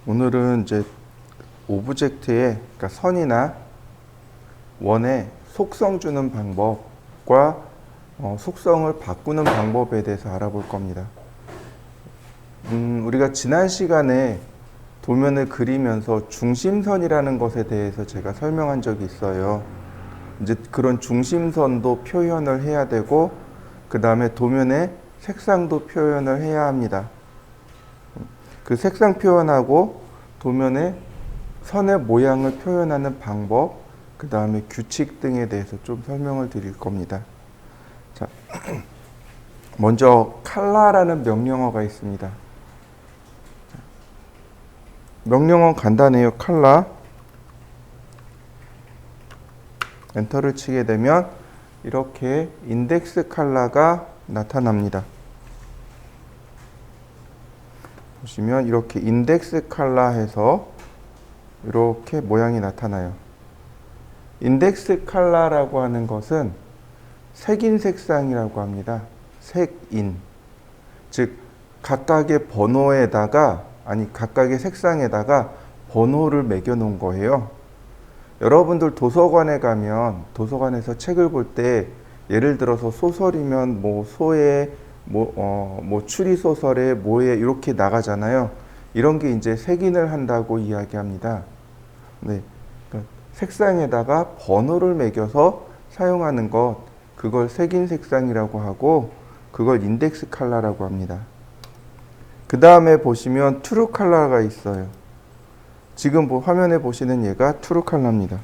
오늘은 이제 오브젝트의 그러니까 선이나 원의 속성 주는 방법과 속성을 바꾸는 방법에 대해서 알아볼 겁니다. 우리가 지난 시간에 도면을 그리면서 중심선이라는 것에 대해서 제가 설명한 적이 있어요. 이제 그런 중심선도 표현을 해야 되고, 그 다음에 도면의 색상도 표현을 해야 합니다. 그 색상 표현하고 도면의 선의 모양을 표현하는 방법, 그 다음에 규칙 등에 대해서 좀 설명을 드릴 겁니다. 자, 먼저 컬러라는 명령어가 있습니다. 명령어 간단해요. 컬러. 엔터를 치게 되면 이렇게 인덱스 컬러가 나타납니다. 보시면 이렇게 인덱스 컬러 해서 이렇게 모양이 나타나요. 인덱스 컬러라고 하는 것은 색인 색상이라고 합니다. 색인. 즉 각각의 번호에다가 각각의 색상에다가 번호를 매겨 놓은 거예요. 여러분들 도서관에 가면 도서관에서 책을 볼 때 예를 들어서 소설이면 뭐 소의 추리 소설에 뭐에 이렇게 나가잖아요. 이런 게 이제 색인을 한다고 이야기합니다. 네. 그러니까 색상에다가 번호를 매겨서 사용하는 것, 그걸 색인 색상이라고 하고, 그걸 인덱스 컬러라고 합니다. 그 다음에 보시면 트루 컬러가 있어요. 지금 화면에 보시는 얘가 트루 컬러입니다.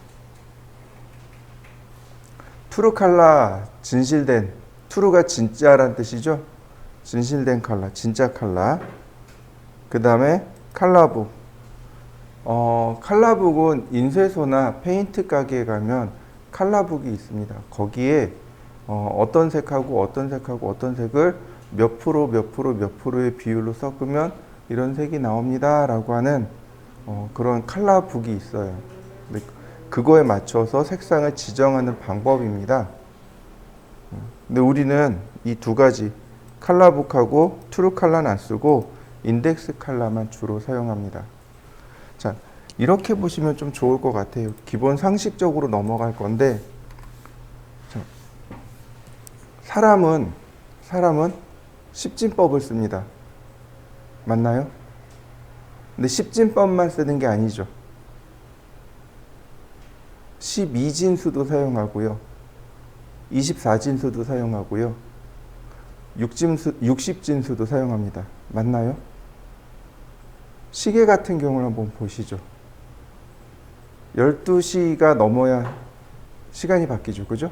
트루 컬러, 진실된, 트루가 진짜란 뜻이죠. 진실된 컬러, 진짜 컬러. 그 다음에 컬러북. 컬러북은 인쇄소나 페인트 가게에 가면 컬러북이 있습니다. 거기에 어떤 색하고 어떤 색하고 어떤 색을 몇 프로 몇 프로의 비율로 섞으면 이런 색이 나옵니다 라고 하는 그런 컬러북이 있어요. 그거에 맞춰서 색상을 지정하는 방법입니다. 근데 우리는 이 두 가지 컬러북하고 트루 컬러는 안 쓰고 인덱스 컬러만 주로 사용합니다. 자, 이렇게 보시면 좀 좋을 것 같아요. 기본 상식적으로 넘어갈 건데, 자, 사람은 10진법을 씁니다. 맞나요? 근데 10진법만 쓰는 게 아니죠. 12진수도 사용하고요. 24진수도 사용하고요. 60진수도 사용합니다. 맞나요? 시계 같은 경우를 한번 보시죠. 12시가 넘어야 시간이 바뀌죠. 그죠?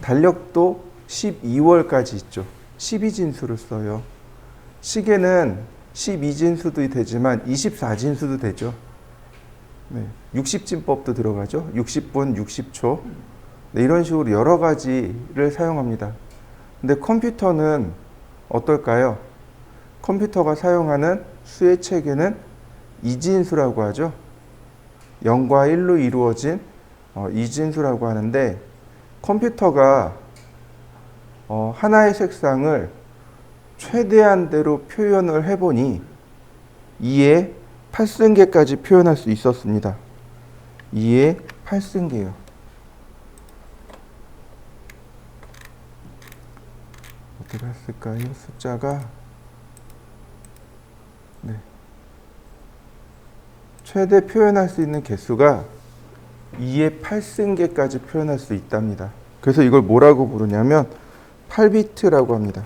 달력도 12월까지 있죠. 12진수를 써요. 시계는 12진수도 되지만 24진수도 되죠. 네, 60진법도 들어가죠. 60분, 60초. 네, 이런 식으로 여러 가지를 사용합니다. 근데 컴퓨터는 어떨까요? 컴퓨터가 사용하는 수의 체계는 이진수라고 하죠. 0과 1로 이루어진 이진수라고 하는데, 컴퓨터가 하나의 색상을 최대한대로 표현을 해보니 2의 8승계까지 표현할 수 있었습니다. 2의 8승계요. 어떻게 했을까요? 숫자가 네. 최대 표현할 수 있는 개수가 2의 8승계까지 표현할 수 있답니다. 그래서 이걸 뭐라고 부르냐면 8비트라고 합니다.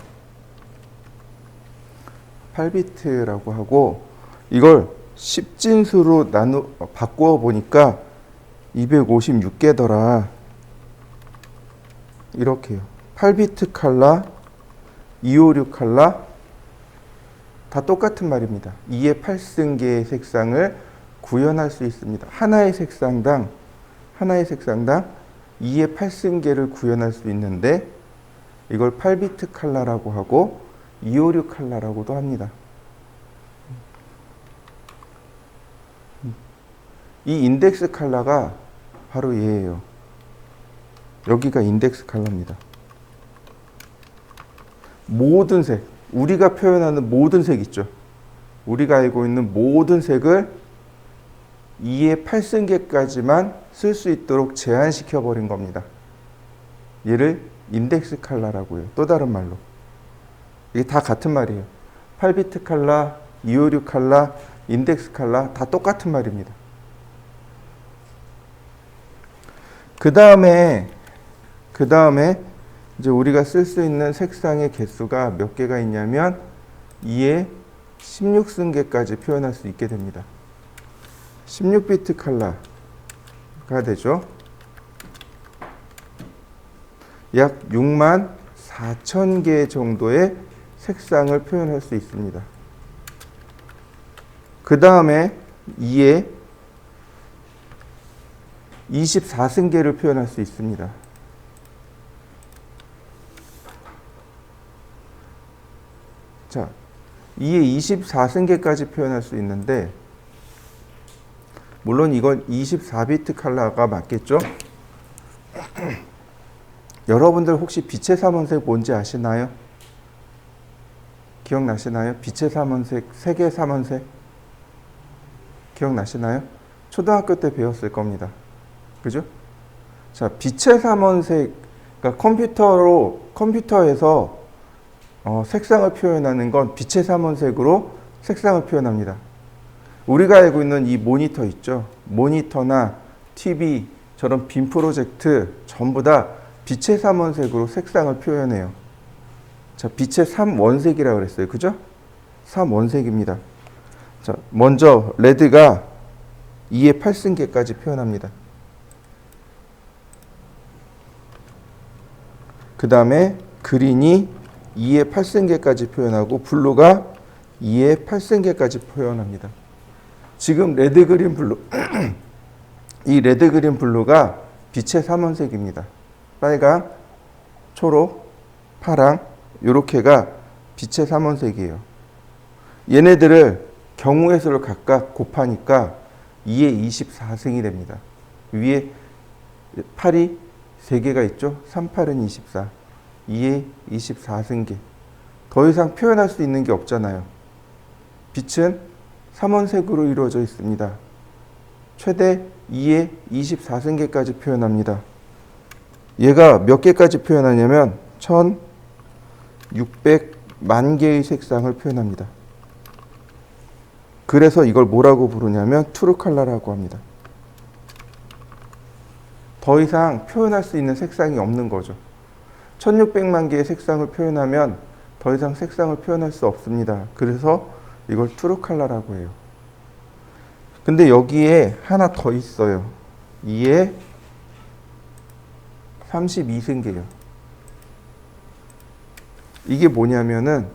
8비트라고 하고, 이걸 10진수로 바꾸어 보니까 256개더라. 이렇게요. 8비트 컬러, 256 컬러, 다 똑같은 말입니다. 2의 8승계의 색상을 구현할 수 있습니다. 하나의 색상당 2의 8승계를 구현할 수 있는데, 이걸 8비트 컬러라고 하고 256 컬러라고도 합니다. 이 인덱스 컬러가 바로 얘예요. 여기가 인덱스 컬러입니다. 모든 색, 우리가 표현하는 모든 색 있죠. 우리가 알고 있는 모든 색을 2의 8승계까지만 쓸 수 있도록 제한시켜 버린 겁니다. 얘를 인덱스 컬러라고 해요. 또 다른 말로. 이게 다 같은 말이에요. 8비트 컬러, 256 컬러, 인덱스 컬러 다 똑같은 말입니다. 그 다음에 이제 우리가 쓸 수 있는 색상의 개수가 몇 개가 있냐면 2의 16승계까지 표현할 수 있게 됩니다. 16비트 컬러가 되죠. 약 6만 4천 개 정도의 색상을 표현할 수 있습니다. 그 다음에 2의 24승계를 표현할 수 있습니다. 자, 2의 24승계까지 표현할 수 있는데 물론 이건 24비트 컬러가 맞겠죠? 여러분들 혹시 빛의 삼원색 뭔지 아시나요? 기억나시나요? 빛의 삼원색, 색의 삼원색 기억나시나요? 초등학교 때 배웠을 겁니다. 그죠? 자, 빛의 삼원색, 그러니까 컴퓨터에서 색상을 표현하는 건 빛의 삼원색으로 색상을 표현합니다. 우리가 알고 있는 이 모니터 있죠? 모니터나 TV, 저런 빔 프로젝트 전부 다 빛의 삼원색으로 색상을 표현해요. 자, 빛의 삼원색이라고 그랬어요. 그죠? 삼원색입니다. 자, 먼저 레드가 2의 8승계까지 표현합니다. 그 다음에 그린이 2의 8승계까지 표현하고 블루가 2의 8승계까지 표현합니다. 지금 레드, 그린, 블루 이 레드, 그린, 블루가 빛의 삼원색입니다. 빨강, 초록, 파랑 요렇게가 빛의 삼원색이에요. 얘네들을 경우의 수를 각각 곱하니까 2의 24승이 됩니다. 위에 8이 3개가 있죠. 3, 8은 24. 2의 24승계. 더 이상 표현할 수 있는 게 없잖아요. 빛은 삼원색으로 이루어져 있습니다. 최대 2의 24승계까지 표현합니다. 얘가 몇 개까지 표현하냐면 1600만 개의 색상을 표현합니다. 그래서 이걸 뭐라고 부르냐면 트루 컬러라고 합니다. 더 이상 표현할 수 있는 색상이 없는 거죠. 1600만 개의 색상을 표현하면 더 이상 색상을 표현할 수 없습니다. 그래서 이걸 트루 컬러라고 해요. 근데 여기에 하나 더 있어요. 2의 32승계요. 이게 뭐냐면은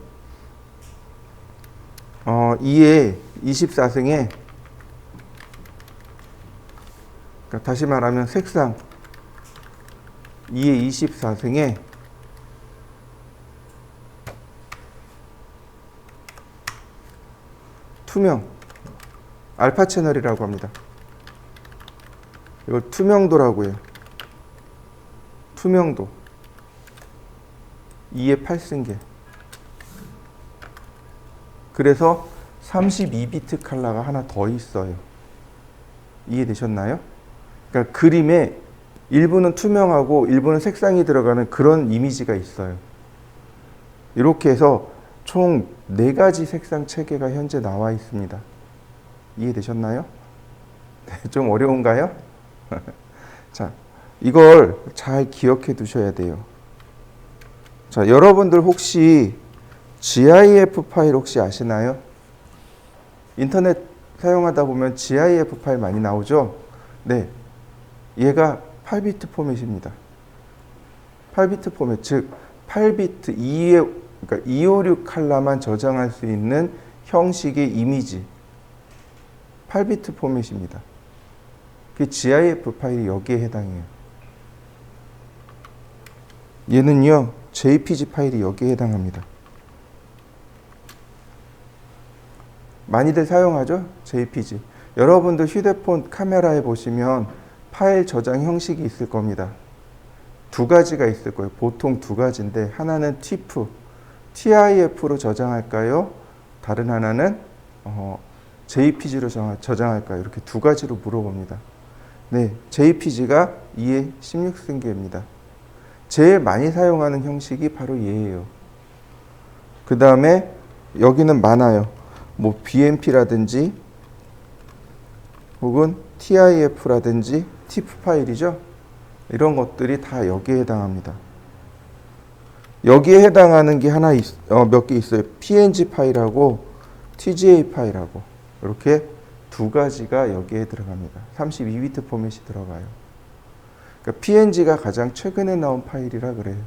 2의 24승에 그러니까 다시 말하면 색상 2의 24승에 투명 알파 채널이라고 합니다. 이걸 투명도라고 해요. 투명도 2의 8승계. 그래서 32비트 컬러가 하나 더 있어요. 이해되셨나요? 그러니까 그림에 일부는 투명하고 일부는 색상이 들어가는 그런 이미지가 있어요. 이렇게 해서 총 4가지 색상 체계가 현재 나와 있습니다. 이해되셨나요? 네, 좀 어려운가요? 자, 이걸 잘 기억해 두셔야 돼요. 자, 여러분들 혹시 GIF 파일 혹시 아시나요? 인터넷 사용하다 보면 GIF 파일 많이 나오죠? 네. 얘가 8비트 포맷입니다. 8비트 포맷, 즉 8비트 256 컬러만 저장할 수 있는 형식의 이미지. 8비트 포맷입니다. 그 GIF 파일이 여기에 해당해요. 얘는요, JPG 파일이 여기에 해당합니다. 많이들 사용하죠? JPG. 여러분들 휴대폰 카메라에 보시면 파일 저장 형식이 있을 겁니다. 2가지가 있을 거예요. 보통 2가지인데 하나는 TIF로 저장할까요? 다른 하나는 JPG로 저장할까요? 이렇게 두 가지로 물어봅니다. 네, JPG가 2의 16승계입니다. 제일 많이 사용하는 형식이 바로 얘예요. 그 다음에 여기는 많아요. 뭐 BMP라든지 혹은 TIF라든지 TIFF 파일이죠. 이런 것들이 다 여기에 해당합니다. 여기에 해당하는 게 몇 개 있어요. PNG 파일하고 TGA 파일하고 이렇게 두 가지가 여기에 들어갑니다. 32비트 포맷이 들어가요. 그러니까 PNG가 가장 최근에 나온 파일이라 그래요.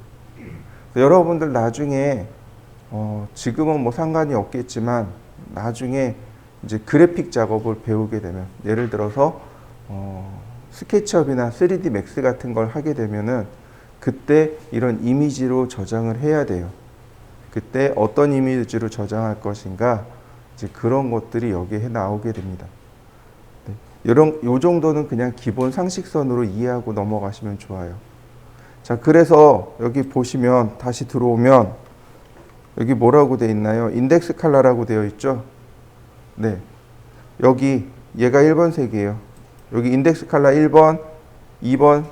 여러분들 나중에 지금은 뭐 상관이 없겠지만 나중에 이제 그래픽 작업을 배우게 되면 예를 들어서 스케치업이나 3D 맥스 같은 걸 하게 되면은 그때 이런 이미지로 저장을 해야 돼요. 그때 어떤 이미지로 저장할 것인가 이제 그런 것들이 여기에 나오게 됩니다. 네. 요 정도는 그냥 기본 상식선으로 이해하고 넘어가시면 좋아요. 자, 그래서 여기 보시면 다시 들어오면 여기 뭐라고 되어 있나요? 인덱스 칼라라고 되어 있죠? 네. 여기 얘가 1번 색이에요. 여기 인덱스 칼라 1번, 2번,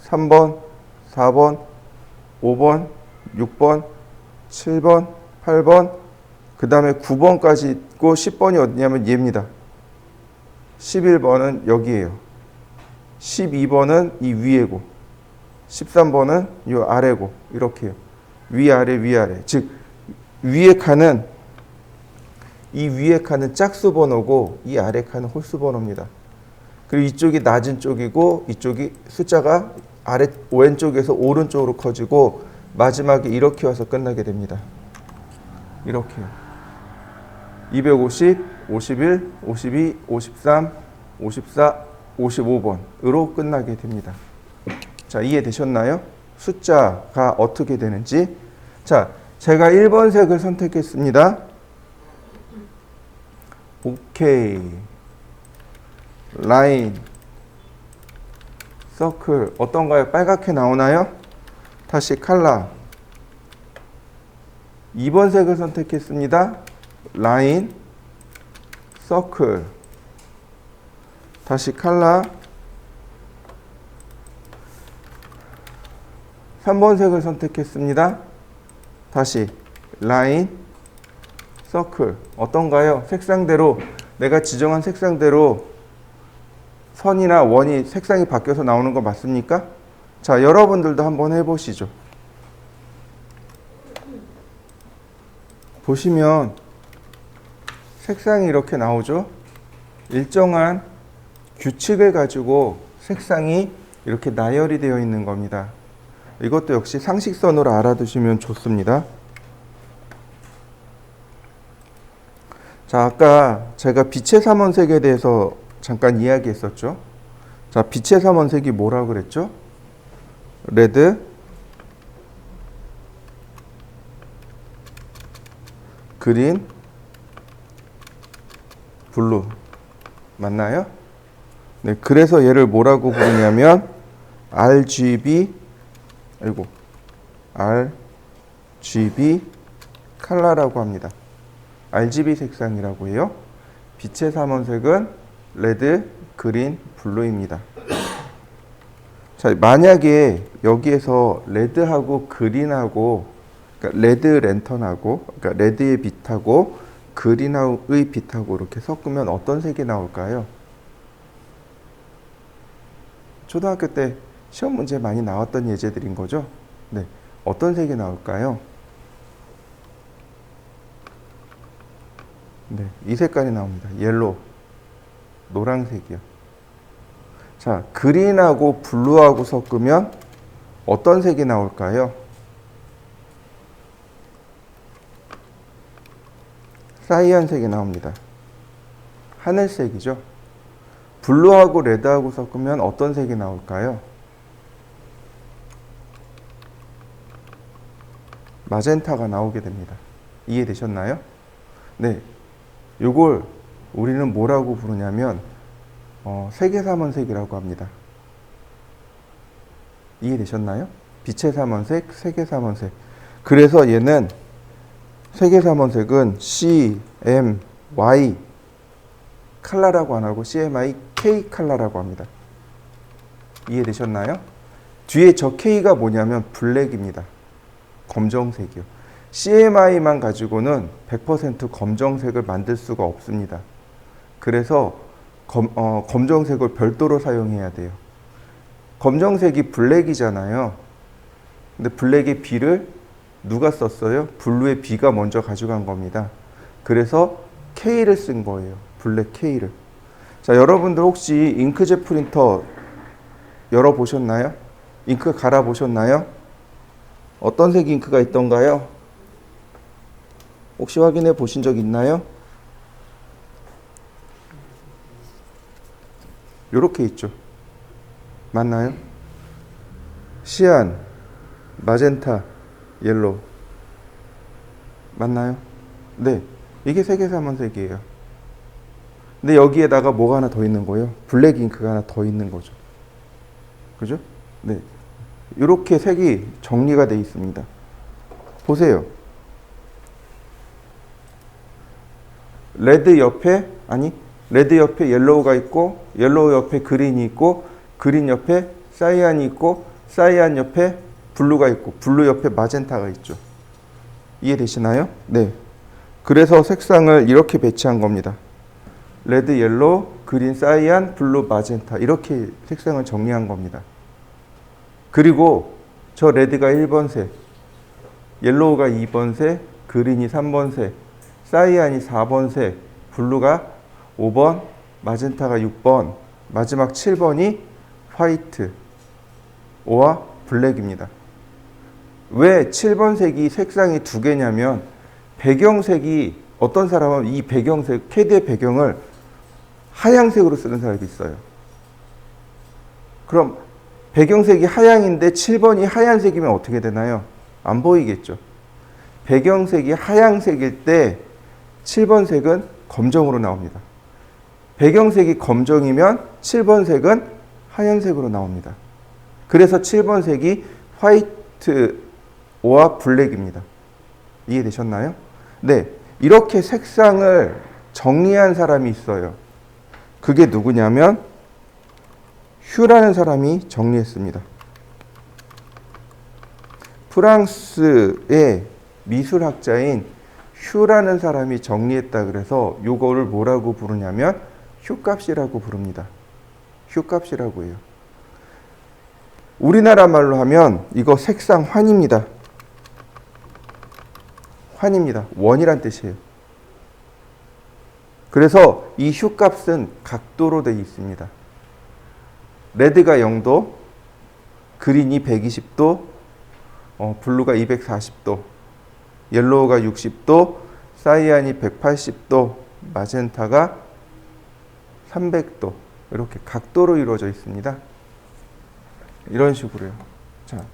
3번, 4번, 5번, 6번, 7번, 8번, 그 다음에 9번까지 있고 10번이 어디냐면 얘입니다. 11번은 여기에요. 12번은 이 위에고 13번은 이 아래고 이렇게요. 위아래 위아래. 즉 위에 칸은 이 위에 칸은 짝수 번호고 이 아래 칸은 홀수 번호입니다. 그리고 이쪽이 낮은 쪽이고 이쪽이 숫자가 아래 왼쪽에서 오른쪽으로 커지고 마지막에 이렇게 와서 끝나게 됩니다. 이렇게요. 250, 51, 52, 53, 54, 55번으로 끝나게 됩니다. 자, 이해되셨나요? 숫자가 어떻게 되는지. 자, 제가 1번 색을 선택했습니다. 오케이. 라인, 서클 어떤가요? 빨갛게 나오나요? 다시 칼라. 2번 색을 선택했습니다. 라인, 서클. 다시 칼라. 3번 색을 선택했습니다. 다시 라인, 서클. 어떤가요? 색상대로 내가 지정한 색상대로 선이나 원이 색상이 바뀌어서 나오는 거 맞습니까? 자, 여러분들도 한번 해보시죠. 보시면 색상이 이렇게 나오죠. 일정한 규칙을 가지고 색상이 이렇게 나열이 되어 있는 겁니다. 이것도 역시 상식선으로 알아두시면 좋습니다. 자, 아까 제가 빛의 삼원색에 대해서 잠깐 이야기했었죠. 자, 빛의 삼원색이 뭐라고 그랬죠? 레드, 그린, 블루. 맞나요? 네, 그래서 얘를 뭐라고 부르냐면 RGB 컬러라고 합니다. RGB 색상이라고 해요. 빛의 삼원색은 레드, 그린, 블루입니다. 자, 만약에 여기에서 레드하고 그린하고, 그러니까 레드 랜턴하고, 그러니까 레드의 빛하고 그린의 빛하고 이렇게 섞으면 어떤 색이 나올까요? 초등학교 때 시험 문제 많이 나왔던 예제들인 거죠? 네, 어떤 색이 나올까요? 네, 이 색깔이 나옵니다. 옐로우, 노란색이요. 자, 그린하고 블루하고 섞으면 어떤 색이 나올까요? 사이언색이 나옵니다. 하늘색이죠. 블루하고 레드하고 섞으면 어떤 색이 나올까요? 마젠타가 나오게 됩니다. 이해되셨나요? 네, 이걸 우리는 뭐라고 부르냐면 세계삼원색이라고 합니다. 이해되셨나요? 빛의 삼원색, 세계삼원색. 그래서 얘는 세계삼원색은 C, M, Y 칼라라고 안 하고 CMY K 칼라라고 합니다. 이해되셨나요? 뒤에 저 K가 뭐냐면 블랙입니다. 검정색이요. CMY만 가지고는 100% 검정색을 만들 수가 없습니다. 그래서 검정색을 별도로 사용해야 돼요. 검정색이 블랙이잖아요. 근데 블랙의 B를 누가 썼어요? 블루의 B가 먼저 가져간 겁니다. 그래서 K를 쓴 거예요. 블랙 K를. 자, 여러분들 혹시 잉크젯 프린터 열어보셨나요? 잉크 갈아보셨나요? 어떤 색 잉크가 있던가요? 혹시 확인해 보신 적 있나요? 요렇게 있죠. 맞나요? 시안, 마젠타, 옐로우. 맞나요? 네. 이게 세계사만색이에요. 근데 여기에다가 뭐가 하나 더 있는 거예요? 블랙 잉크가 하나 더 있는 거죠. 그죠? 네. 이렇게 색이 정리가 되어 있습니다. 보세요. 레드 옆에 옐로우가 있고, 옐로우 옆에 그린이 있고, 그린 옆에 사이안이 있고, 사이안 옆에 블루가 있고, 블루 옆에 마젠타가 있죠. 이해되시나요? 네. 그래서 색상을 이렇게 배치한 겁니다. 레드, 옐로우, 그린, 사이안, 블루, 마젠타 이렇게 색상을 정리한 겁니다. 그리고 저 레드가 1번 색, 옐로우가 2번 색, 그린이 3번 색, 사이안이 4번 색, 블루가 5번, 마젠타가 6번, 마지막 7번이 화이트, 오와 블랙입니다. 왜 7번 색이 색상이 두 개냐면 배경색이 어떤 사람은 이 배경색, 캐드의 배경을 하얀색으로 쓰는 사람이 있어요. 그럼 배경색이 하얀인데 7번이 하얀색이면 어떻게 되나요? 안 보이겠죠. 배경색이 하얀색일 때 7번 색은 검정으로 나옵니다. 배경색이 검정이면 7번 색은 하얀색으로 나옵니다. 그래서 7번 색이 화이트 오와 블랙입니다. 이해되셨나요? 네. 이렇게 색상을 정리한 사람이 있어요. 그게 누구냐면 휴라는 사람이 정리했습니다. 프랑스의 미술학자인 휴라는 사람이 정리했다 그래서 요거를 뭐라고 부르냐면 휴값이라고 부릅니다. 휴값이라고 해요. 우리나라 말로 하면 이거 색상 환입니다. 환입니다. 원이란 뜻이에요. 그래서 이 휴값은 각도로 되어 있습니다. 레드가 0도, 그린이 120도, 블루가 240도, 옐로우가 60도, 사이안이 180도, 마젠타가 300도 이렇게 각도로 이루어져 있습니다. 이런 식으로요. 자,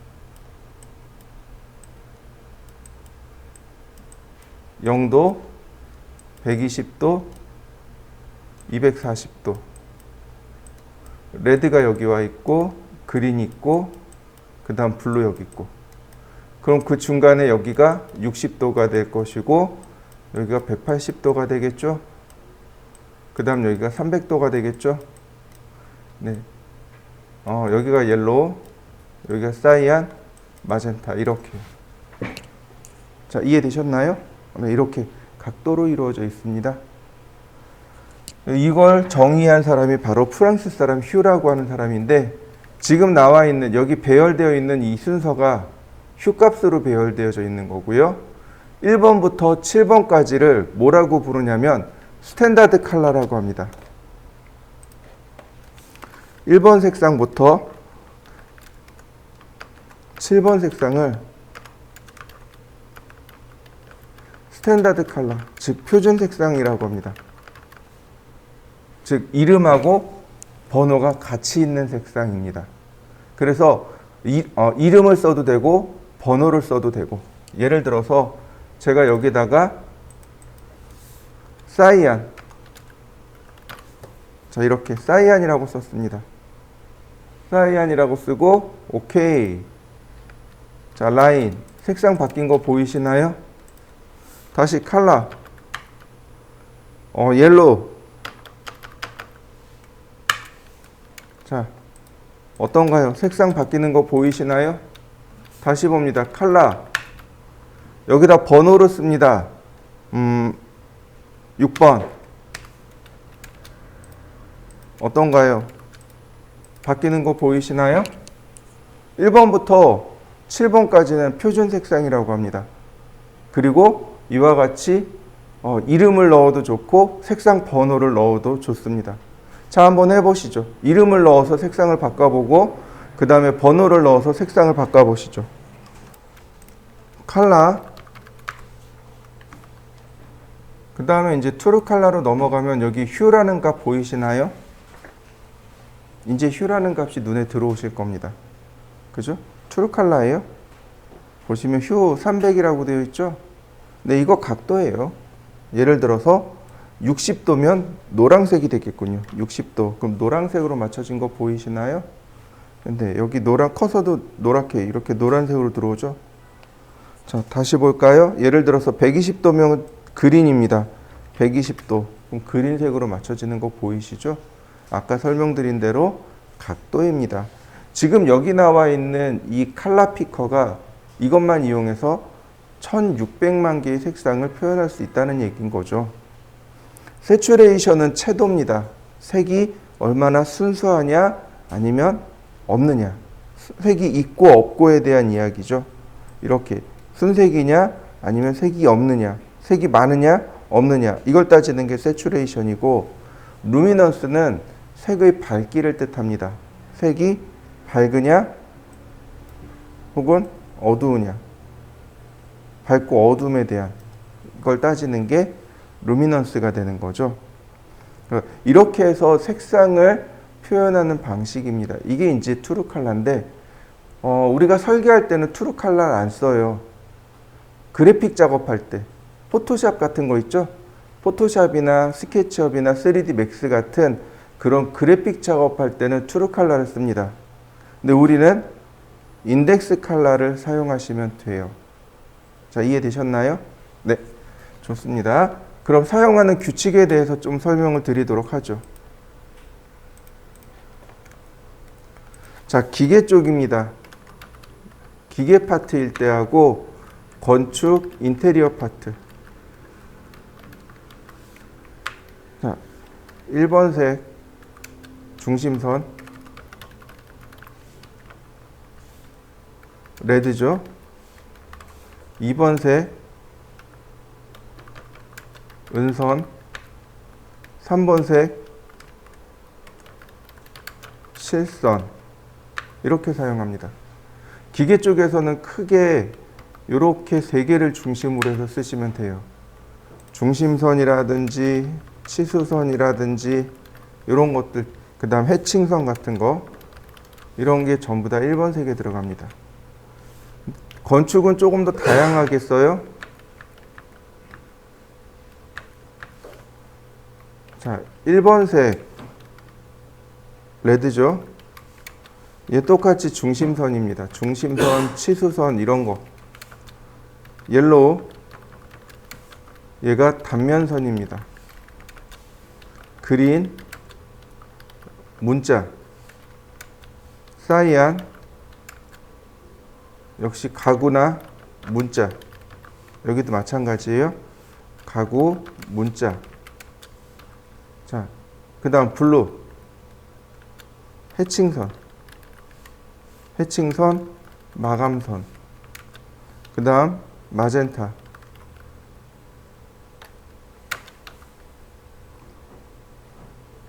0도, 120도, 240도. 레드가 여기 와 있고, 그린이 있고, 그 다음 블루 여기 있고. 그럼 그 중간에 여기가 60도가 될 것이고, 여기가 180도가 되겠죠? 그 다음 여기가 300도가 되겠죠? 네. 여기가 옐로우, 여기가 사이안, 마젠타, 이렇게. 자, 이해되셨나요? 네, 이렇게 각도로 이루어져 있습니다. 이걸 정의한 사람이 바로 프랑스 사람 휴라고 하는 사람인데, 지금 나와 있는, 여기 배열되어 있는 이 순서가 휴값으로 배열되어져 있는 거고요. 1번부터 7번까지를 뭐라고 부르냐면 스탠다드 컬러라고 합니다. 1번 색상부터 7번 색상을 스탠다드 컬러, 즉 표준 색상이라고 합니다. 즉 이름하고 번호가 같이 있는 색상입니다. 그래서 이름을 써도 되고 번호를 써도 되고, 예를 들어서 제가 여기다가 사이안, 자 이렇게 사이안이라고 썼습니다. 사이안이라고 쓰고 오케이. 자 라인, 색상 바뀐 거 보이시나요? 다시 컬러, 옐로우, 자, 어떤가요? 색상 바뀌는 거 보이시나요? 다시 봅니다. 컬러. 여기다 번호를 씁니다. 6번. 어떤가요? 바뀌는 거 보이시나요? 1번부터 7번까지는 표준 색상이라고 합니다. 그리고 이와 같이 이름을 넣어도 좋고 색상 번호를 넣어도 좋습니다. 자, 한번 해보시죠. 이름을 넣어서 색상을 바꿔보고 그 다음에 번호를 넣어서 색상을 바꿔보시죠. 컬러. 그 다음에 이제 트루 컬러로 넘어가면 여기 휴라는 값 보이시나요? 이제 휴라는 값이 눈에 들어오실 겁니다. 그죠? 트루 컬러예요. 보시면 휴 300이라고 되어 있죠? 네, 이거 각도예요. 예를 들어서 60도면 노란색이 되겠군요. 60도. 그럼 노란색으로 맞춰진 거 보이시나요? 근데 여기 커서도 노랗게 이렇게 노란색으로 들어오죠? 자, 다시 볼까요? 예를 들어서 120도면 그린입니다. 120도. 그럼 그린색으로 맞춰지는 거 보이시죠? 아까 설명드린 대로 각도입니다. 지금 여기 나와 있는 이 컬러 피커가 이것만 이용해서 1600만 개의 색상을 표현할 수 있다는 얘기인 거죠. 세츄레이션은 채도입니다. 색이 얼마나 순수하냐 아니면 없느냐. 색이 있고 없고에 대한 이야기죠. 이렇게 순색이냐 아니면 색이 없느냐. 색이 많으냐 없느냐. 이걸 따지는 게 세츄레이션이고, 루미넌스는 색의 밝기를 뜻합니다. 색이 밝으냐 혹은 어두우냐. 밝고 어둠에 대한 이걸 따지는 게 루미넌스가 되는 거죠. 이렇게 해서 색상을 표현하는 방식입니다. 이게 이제 트루 컬러인데 우리가 설계할 때는 트루 컬러를 안 써요. 그래픽 작업할 때 포토샵 같은 거 있죠? 포토샵이나 스케치업이나 3D 맥스 같은 그런 그래픽 작업할 때는 트루 컬러를 씁니다. 근데 우리는 인덱스 컬러를 사용하시면 돼요. 자, 이해되셨나요? 네, 좋습니다. 그럼 사용하는 규칙에 대해서 좀 설명을 드리도록 하죠. 자, 기계 쪽입니다. 기계 파트일 때하고 건축, 인테리어 파트. 자, 1번색 중심선 레드죠. 2번색 은선, 3번색 실선, 이렇게 사용합니다. 기계 쪽에서는 크게 이렇게 세 개를 중심으로 해서 쓰시면 돼요. 중심선이라든지 치수선이라든지 이런 것들, 그 다음 해칭선 같은 거, 이런 게 전부 다 1번색에 들어갑니다. 건축은 조금 더 다양하게 써요. 자, 1번색 레드죠. 얘 똑같이 중심선입니다. 중심선, 치수선 이런 거. 옐로우, 얘가 단면선입니다. 그린, 문자. 사이안, 역시 가구나 문자. 여기도 마찬가지예요. 가구, 문자. 자, 그 다음 블루, 해칭선, 해칭선, 마감선. 그 다음 마젠타,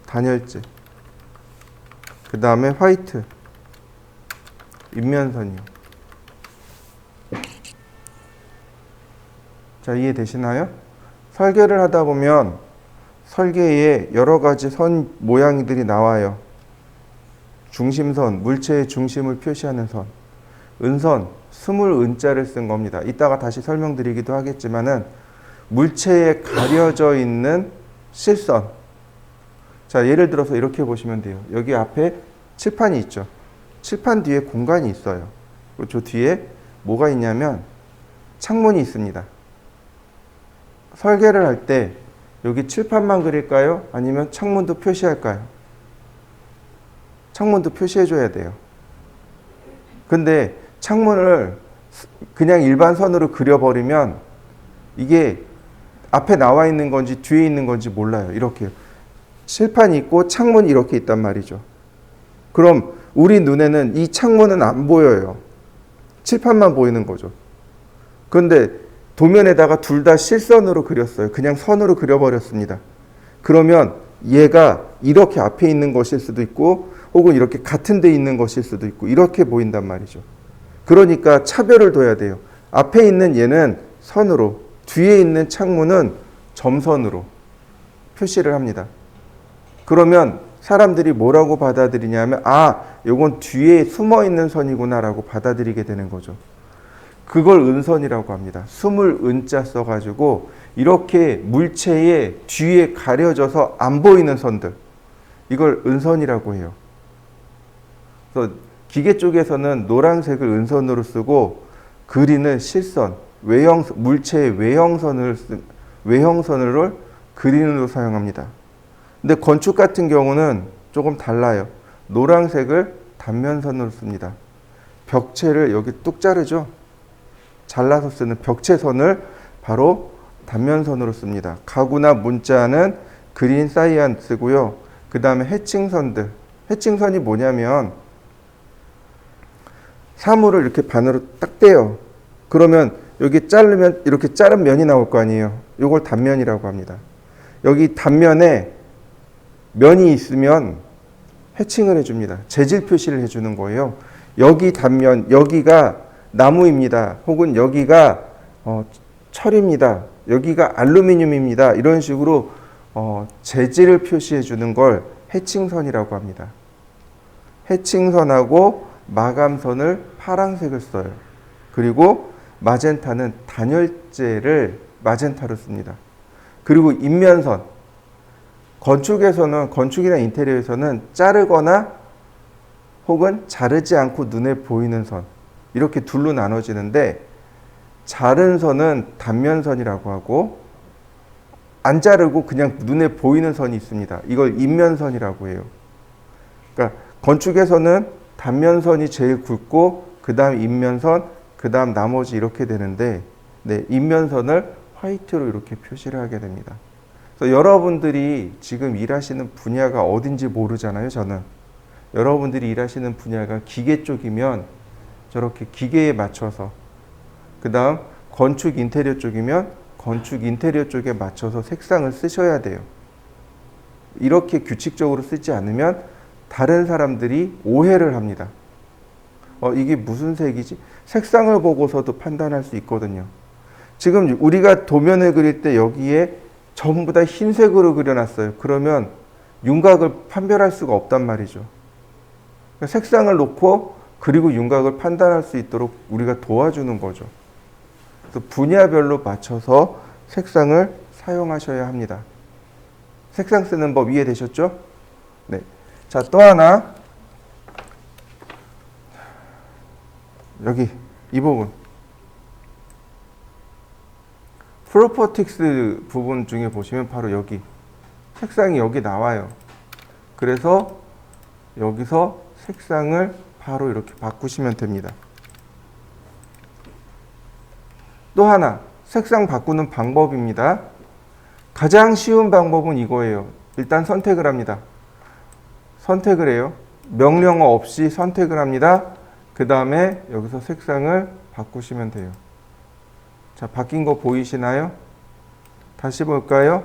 단열재. 그 다음에 화이트, 인면선이요. 자, 이해되시나요? 설계를 하다 보면 설계에 여러 가지 선 모양들이 나와요. 중심선, 물체의 중심을 표시하는 선. 은선, 스물 은자를 쓴 겁니다. 이따가 다시 설명드리기도 하겠지만은 물체에 가려져 있는 실선. 자, 예를 들어서 이렇게 보시면 돼요. 여기 앞에 칠판이 있죠. 칠판 뒤에 공간이 있어요. 그리고 저 뒤에 뭐가 있냐면 창문이 있습니다. 설계를 할 때 여기 칠판만 그릴까요? 아니면 창문도 표시할까요? 창문도 표시해 줘야 돼요. 근데 창문을 그냥 일반 선으로 그려버리면 이게 앞에 나와 있는 건지 뒤에 있는 건지 몰라요. 이렇게 칠판이 있고 창문이 이렇게 있단 말이죠. 그럼 우리 눈에는 이 창문은 안 보여요. 칠판만 보이는 거죠. 그런데 도면에다가 둘 다 실선으로 그렸어요. 그냥 선으로 그려버렸습니다. 그러면 얘가 이렇게 앞에 있는 것일 수도 있고 혹은 이렇게 같은 데 있는 것일 수도 있고 이렇게 보인단 말이죠. 그러니까 차별을 둬야 돼요. 앞에 있는 얘는 선으로, 뒤에 있는 창문은 점선으로 표시를 합니다. 그러면 사람들이 뭐라고 받아들이냐면 아, 요건 뒤에 숨어 있는 선이구나라고 받아들이게 되는 거죠. 그걸 은선이라고 합니다. 숨을 은자 써가지고 이렇게 물체의 뒤에 가려져서 안 보이는 선들, 이걸 은선이라고 해요. 그래서 기계 쪽에서는 노란색을 은선으로 쓰고 그리는 실선, 물체의 외형선을 그리는으로 사용합니다. 근데 건축 같은 경우는 조금 달라요. 노란색을 단면선으로 씁니다. 벽체를 여기 뚝 자르죠. 잘라서 쓰는 벽체선을 바로 단면선으로 씁니다. 가구나 문자는 그린 사이안 쓰고요. 그 다음에 해칭선들. 해칭선이 뭐냐면 사물을 이렇게 반으로 딱 떼요. 그러면 여기 자르면 이렇게 자른 면이 나올 거 아니에요. 이걸 단면이라고 합니다. 여기 단면에 면이 있으면 해칭을 해줍니다. 재질 표시를 해주는 거예요. 여기 단면, 여기가 나무입니다. 혹은 여기가 철입니다. 여기가 알루미늄입니다. 이런 식으로 재질을 표시해 주는 걸 해칭선이라고 합니다. 해칭선하고 마감선을 파란색을 써요. 그리고 마젠타는 단열재를 마젠타로 씁니다. 그리고 인면선. 건축이나 인테리어에서는 자르거나 혹은 자르지 않고 눈에 보이는 선, 이렇게 둘로 나눠지는데 자른 선은 단면선이라고 하고 안 자르고 그냥 눈에 보이는 선이 있습니다. 이걸 인면선이라고 해요. 그러니까 건축에서는 단면선이 제일 굵고 그 다음 인면선, 그 다음 나머지 이렇게 되는데 네, 인면선을 화이트로 이렇게 표시를 하게 됩니다. 그래서 여러분들이 지금 일하시는 분야가 어딘지 모르잖아요. 저는 여러분들이 일하시는 분야가 기계 쪽이면 저렇게 기계에 맞춰서, 그 다음 건축 인테리어 쪽이면 건축 인테리어 쪽에 맞춰서 색상을 쓰셔야 돼요. 이렇게 규칙적으로 쓰지 않으면 다른 사람들이 오해를 합니다. 이게 무슨 색이지? 색상을 보고서도 판단할 수 있거든요. 지금 우리가 도면을 그릴 때 여기에 전부 다 흰색으로 그려놨어요. 그러면 윤곽을 판별할 수가 없단 말이죠. 색상을 놓고 그리고 윤곽을 판단할 수 있도록 우리가 도와주는 거죠. 그래서 분야별로 맞춰서 색상을 사용하셔야 합니다. 색상 쓰는 법 이해되셨죠? 네. 자, 또 하나. 여기 이 부분. 프로퍼틱스 부분 중에 보시면 바로 여기 색상이 여기 나와요. 그래서 여기서 색상을 바로 이렇게 바꾸시면 됩니다. 또 하나, 색상 바꾸는 방법입니다. 가장 쉬운 방법은 이거예요. 일단 선택을 합니다. 선택을 해요. 명령어 없이 선택을 합니다. 그 다음에 여기서 색상을 바꾸시면 돼요. 자, 바뀐 거 보이시나요? 다시 볼까요?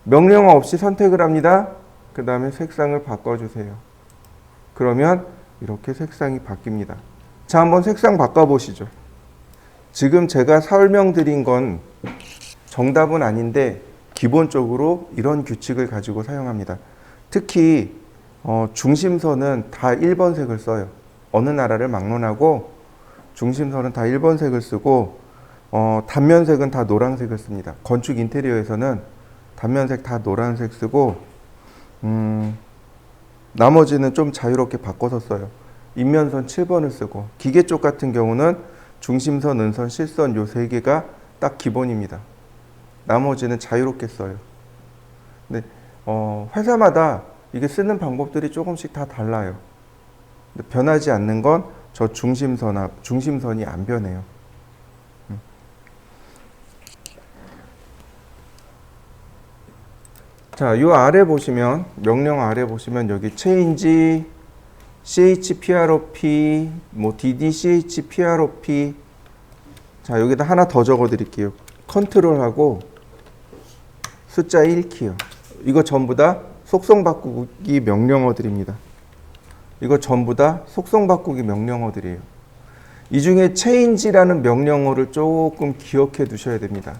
명령어 없이 선택을 합니다. 그 다음에 색상을 바꿔주세요. 그러면 이렇게 색상이 바뀝니다. 자, 한번 색상 바꿔보시죠. 지금 제가 설명드린 건 정답은 아닌데 기본적으로 이런 규칙을 가지고 사용합니다. 특히 중심선은 다 1번 색을 써요. 어느 나라를 막론하고 중심선은 다 1번 색을 쓰고 단면색은 다 노란색을 씁니다. 건축 인테리어에서는 단면색 다 노란색 쓰고 나머지는 좀 자유롭게 바꿔서 써요. 인면선 7번을 쓰고, 기계 쪽 같은 경우는 중심선, 은선, 실선 요 세 개가 딱 기본입니다. 나머지는 자유롭게 써요. 근데 회사마다 이게 쓰는 방법들이 조금씩 다 달라요. 근데 변하지 않는 건 저 중심선이 안 변해요. 자, 요 아래 보시면, 명령 아래 보시면 여기 change, chprop, 뭐 ddchprop. 자, 여기다 하나 더 적어 드릴게요. 컨트롤하고 숫자 1키요. 이거 전부 다 속성 바꾸기 명령어들입니다. 이거 전부 다 속성 바꾸기 명령어들이에요. 이 중에 change라는 명령어를 조금 기억해 두셔야 됩니다.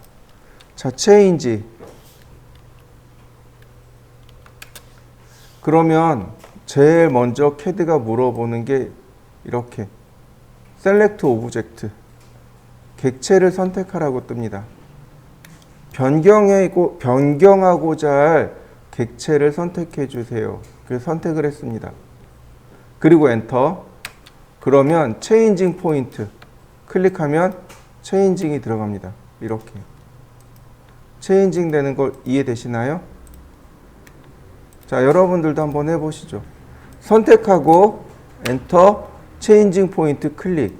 자, change. 그러면 제일 먼저 CAD가 물어보는 게 이렇게 select object, 객체를 선택하라고 뜹니다. 변경하고자 할 객체를 선택해 주세요. 그래서 선택을 했습니다. 그리고 엔터. 그러면 체인징 포인트 클릭하면 체인징이 들어갑니다. 이렇게 체인징 되는 걸 이해되시나요? 자, 여러분들도 한번 해보시죠. 선택하고 엔터, 체인징 포인트 클릭.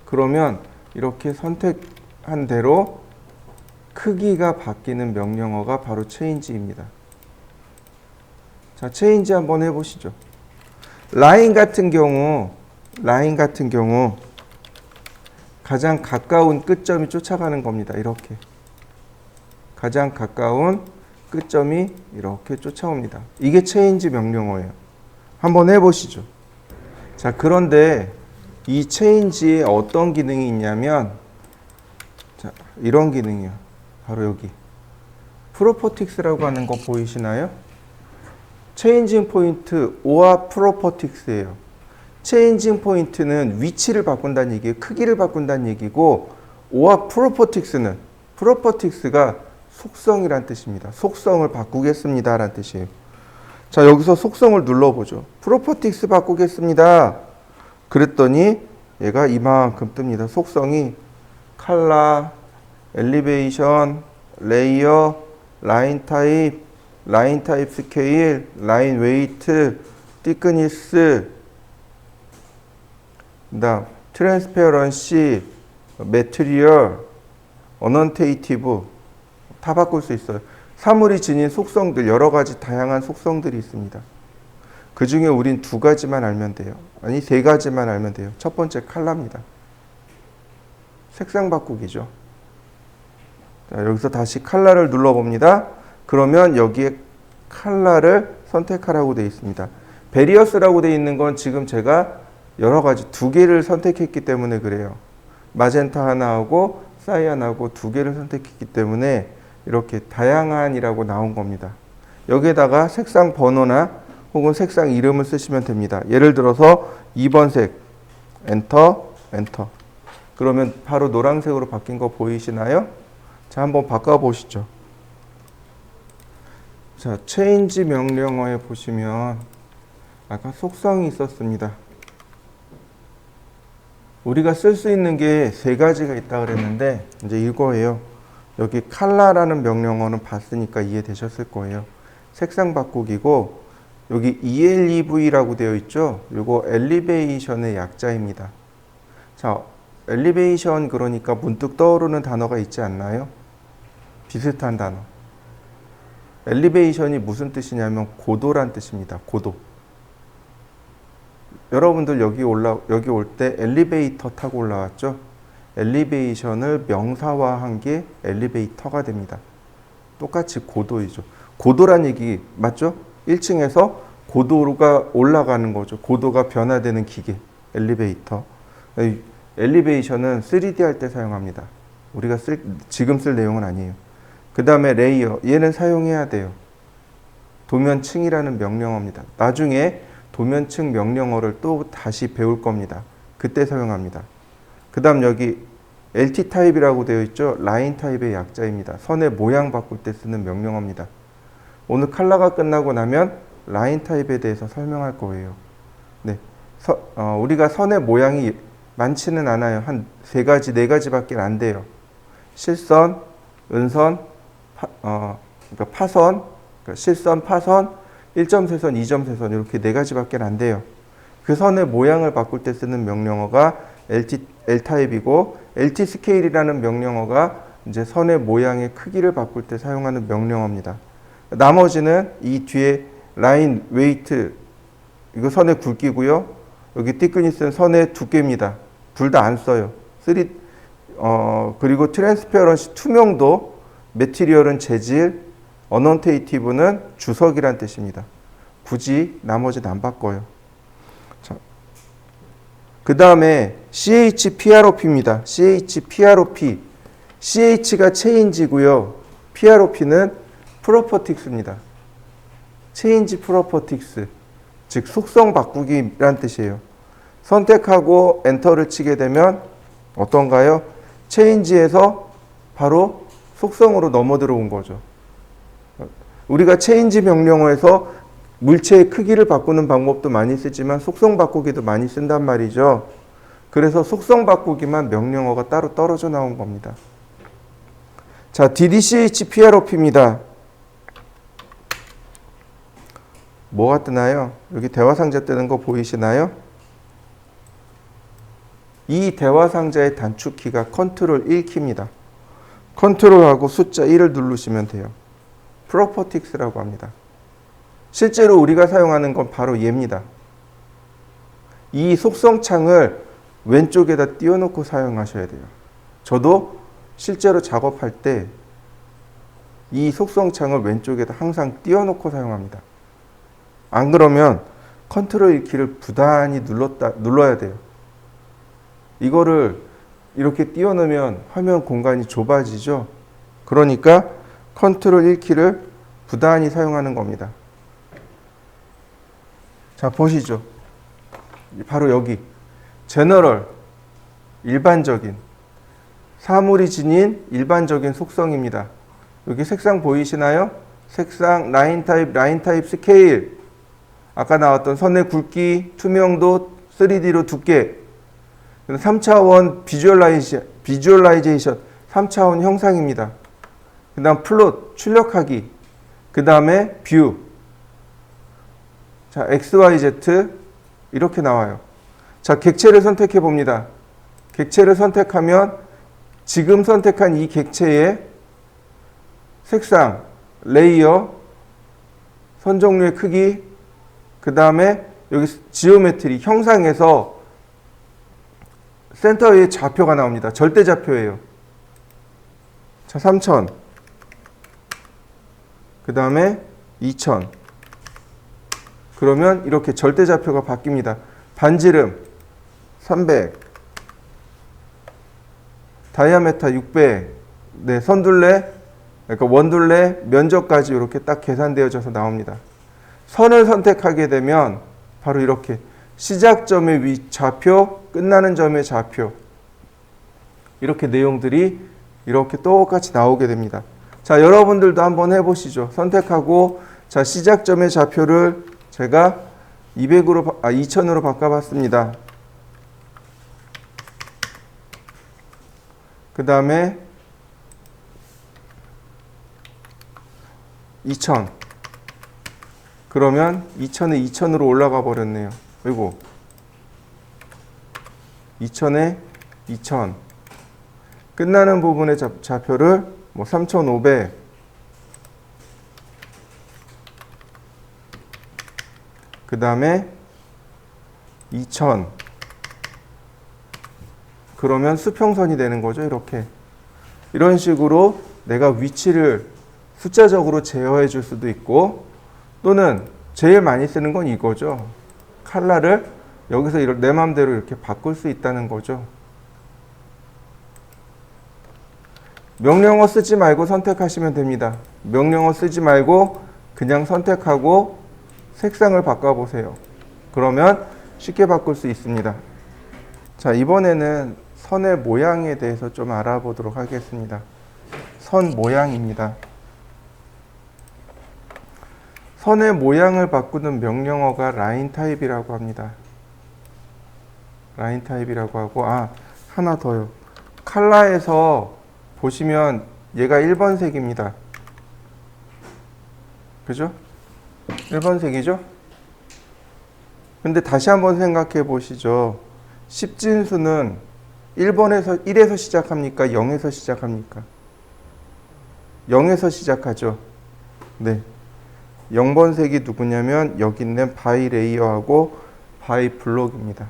그러면 이렇게 선택한 대로 크기가 바뀌는 명령어가 바로 체인지입니다. 자, 체인지 한번 해보시죠. 라인 같은 경우 가장 가까운 끝점이 쫓아가는 겁니다. 이렇게 가장 가까운 끝점이 이렇게 쫓아옵니다. 이게 체인지 명령어예요. 한번 해보시죠. 자, 그런데 이 체인지에 어떤 기능이 있냐면, 자, 이런 기능이요. 바로 여기 프로퍼틱스라고 하는 거 보이시나요? 체인징 포인트 오아 프로퍼틱스예요. 체인징 포인트는 위치를 바꾼다는 얘기예요. 크기를 바꾼다는 얘기고, 오아 프로퍼틱스는, 프로퍼틱스가 속성이란 뜻입니다. 속성을 바꾸겠습니다 라는 뜻이에요. 자, 여기서 속성을 눌러보죠. 프로퍼틱스 바꾸겠습니다. 그랬더니 얘가 이만큼 뜹니다. 속성이 컬러, 엘리베이션, 레이어, 라인 타입 스케일, 라인 웨이트, thickness, 그다음 트랜스페어런시, 매트리얼, 어넌테이티브 다 바꿀 수 있어요. 사물이 지닌 속성들, 여러 가지 다양한 속성들이 있습니다. 그 중에 우린 두 가지만 알면 돼요. 아니, 세 가지만 알면 돼요. 첫 번째 컬러입니다. 색상 바꾸기죠. 자, 여기서 다시 컬러를 눌러봅니다. 그러면 여기에 컬러를 선택하라고 되어 있습니다. 베리어스라고 되어 있는 건 지금 제가 여러 가지 두 개를 선택했기 때문에 그래요. 마젠타 하나하고 사이안하고 두 개를 선택했기 때문에 이렇게 다양한이라고 나온 겁니다. 여기에다가 색상 번호나 혹은 색상 이름을 쓰시면 됩니다. 예를 들어서 2번 색 엔터. 그러면 바로 노란색으로 바뀐 거 보이시나요? 자, 한번 바꿔 보시죠. 자, 체인지 명령어에 보시면 아까 속성이 있었습니다. 우리가 쓸 수 있는 게 세 가지가 있다 그랬는데 이제 이거예요. 여기 컬러라는 명령어는 봤으니까 이해되셨을 거예요. 색상 바꾸기고, 여기 ELEV라고 되어 있죠. 이거 엘리베이션의 약자입니다. 자, 엘리베이션 그러니까 문득 떠오르는 단어가 있지 않나요? 비슷한 단어. 엘리베이션이 무슨 뜻이냐면 고도란 뜻입니다. 고도. 여러분들 여기 올 때 엘리베이터 타고 올라왔죠? 엘리베이션을 명사화한 게 엘리베이터가 됩니다. 똑같이 고도이죠. 고도란 얘기 맞죠? 1층에서 고도가 올라가는 거죠. 고도가 변화되는 기계, 엘리베이터. 엘리베이션은 3D 할 때 사용합니다. 우리가 지금 쓸 내용은 아니에요. 그 다음에 레이어, 얘는 사용해야 돼요. 도면층이라는 명령어입니다. 나중에 도면층 명령어를 또 다시 배울 겁니다. 그때 사용합니다. 그 다음 여기 LT 타입이라고 되어 있죠. 라인 타입의 약자입니다. 선의 모양 바꿀 때 쓰는 명령어입니다. 오늘 컬러가 끝나고 나면 라인 타입에 대해서 설명할 거예요. 네, 우리가 선의 모양이 많지는 않아요. 한 세 가지, 네 가지밖에 안 돼요. 실선, 은선, 그러니까 파선, 그러니까 실선, 파선, 1점 세선, 2점 세선 이렇게 네 가지밖에 안 돼요. 그 선의 모양을 바꿀 때 쓰는 명령어가 L타입이고 LT 스케일이라는 명령어가 이제 선의 모양의 크기를 바꿀 때 사용하는 명령어입니다. 나머지는 이 뒤에 라인, 웨이트 이거 선의 굵기고요. 여기 띠끈이 선의 두께입니다. 둘 다 안 써요. 그리고 트랜스페어런시 투명도, 매티리얼은 재질, 어넌테이티브는 주석이란 뜻입니다. 굳이 나머지는 안 바꿔요. 그 다음에 CHPROP입니다. CHPROP. CH가 체인지고요. PROP는 프로퍼틱스입니다. 체인지 프로퍼틱스. 즉 속성 바꾸기란 뜻이에요. 선택하고 엔터를 치게 되면 어떤가요? 체인지에서 바로 속성으로 넘어 들어온 거죠. 우리가 체인지 명령어에서 물체의 크기를 바꾸는 방법도 많이 쓰지만 속성 바꾸기도 많이 쓴단 말이죠. 그래서 속성 바꾸기만 명령어가 따로 떨어져 나온 겁니다. 자, DDCHPROP입니다. 뭐가 뜨나요? 여기 대화상자 뜨는 거 보이시나요? 이 대화상자의 단축키가 컨트롤 1키입니다. 컨트롤하고 숫자 1을 누르시면 돼요. 프로퍼틱스라고 합니다. 실제로 우리가 사용하는 건 바로 얘입니다. 이 속성창을 왼쪽에다 띄워놓고 사용하셔야 돼요. 저도 실제로 작업할 때 이 속성창을 왼쪽에다 항상 띄워놓고 사용합니다. 안 그러면 컨트롤 1키를 부단히 눌러야 돼요. 이거를 이렇게 띄워놓으면 화면 공간이 좁아지죠. 그러니까 컨트롤 1키를 부단히 사용하는 겁니다. 자, 보시죠. 바로 여기 제너럴, 일반적인, 사물이 지닌 일반적인 속성입니다. 여기 색상 보이시나요? 색상, 라인 타입 스케일, 아까 나왔던 선의 굵기, 투명도, 3D로 두께, 3차원 비주얼라이제이션, 3차원 형상입니다. 그 다음 플롯, 출력하기, 그 다음에 뷰. 자, XYZ 이렇게 나와요. 자, 객체를 선택해 봅니다. 객체를 선택하면 지금 선택한 이 객체의 색상, 레이어, 선 종류의 크기, 그 다음에 여기 지오메트리, 형상에서 센터의 좌표가 나옵니다. 절대 좌표예요. 자, 3000. 그 다음에 2000. 그러면 이렇게 절대 좌표가 바뀝니다. 반지름 300. 다이아메타 600. 네, 선둘레, 그러니까 원둘레, 면적까지 이렇게 딱 계산되어져서 나옵니다. 선을 선택하게 되면 바로 이렇게 시작점의 좌표, 끝나는 점의 좌표, 이렇게 내용들이 이렇게 똑같이 나오게 됩니다. 자, 여러분들도 한번 해보시죠. 선택하고, 자, 시작점의 좌표를 제가 2000으로 바꿔봤습니다. 그 다음에 2000. 그러면 2000에 2000으로 올라가 버렸네요. 그리고 2000에 2000. 끝나는 부분의 좌표를 뭐 3500. 그 다음에 2000. 그러면 수평선이 되는 거죠. 이렇게. 이런 식으로 내가 위치를 숫자적으로 제어해 줄 수도 있고, 또는 제일 많이 쓰는 건 이거죠. 컬러를 여기서 내 마음대로 이렇게 바꿀 수 있다는 거죠. 명령어 쓰지 말고 선택하시면 됩니다. 명령어 쓰지 말고 그냥 선택하고 색상을 바꿔보세요. 그러면 쉽게 바꿀 수 있습니다. 자, 이번에는 선의 모양에 대해서 좀 알아보도록 하겠습니다. 선 모양입니다. 선의 모양을 바꾸는 명령어가 라인 타입이라고 합니다. 라인 타입이라고 하고, 하나 더요. 컬러에서 보시면 얘가 1번 색입니다. 그죠? 1번 색이죠? 근데 다시 한번 생각해 보시죠. 십진수는 1에서 시작합니까? 0에서 시작합니까? 0에서 시작하죠. 네. 0번 색이 누구냐면 여기 있는 바이레이어하고 바이블록입니다.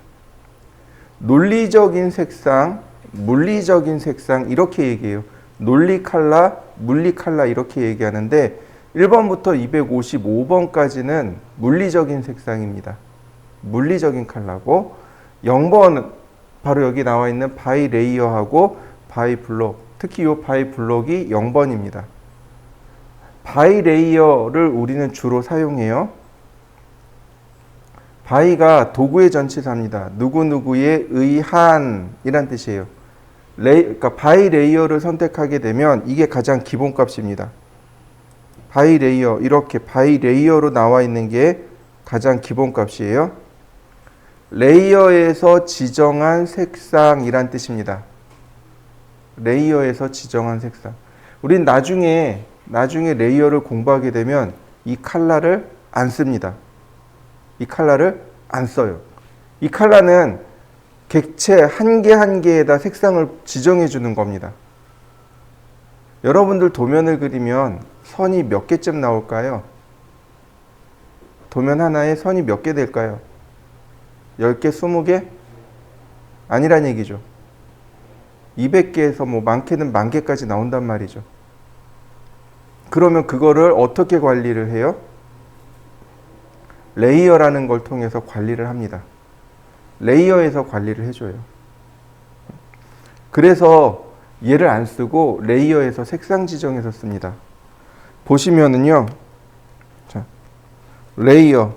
논리적인 색상, 물리적인 색상 이렇게 얘기해요. 논리 칼라, 물리 칼라 이렇게 얘기하는데 1번부터 255번까지는 물리적인 색상입니다. 물리적인 칼라고 0번은 바로 여기 나와 있는 바이레이어하고 바이블록, 특히 이 바이블록이 0번입니다. 바이레이어를 우리는 주로 사용해요. 바이가 도구의 전치사입니다. 누구누구에 의한 이란 뜻이에요. 그러니까 바이레이어를 선택하게 되면 이게 가장 기본값입니다. 바이레이어, 이렇게 바이레이어로 나와 있는 게 가장 기본값이에요. 레이어에서 지정한 색상이란 뜻입니다. 레이어에서 지정한 색상. 우린 나중에 레이어를 공부하게 되면 이 컬러를 안 씁니다. 이 컬러를 안 써요. 이 컬러는 객체 한 개 한 개에다 색상을 지정해 주는 겁니다. 여러분들 도면을 그리면 선이 몇 개쯤 나올까요? 도면 하나에 선이 몇 개 될까요? 10개, 20개? 아니란 얘기죠. 200개에서 뭐 많게는 10,000개까지 나온단 말이죠. 그러면 그거를 어떻게 관리를 해요? 레이어라는 걸 통해서 관리를 합니다. 레이어에서 관리를 해줘요. 그래서 얘를 안 쓰고 레이어에서 색상 지정해서 씁니다. 보시면은요. 자, 레이어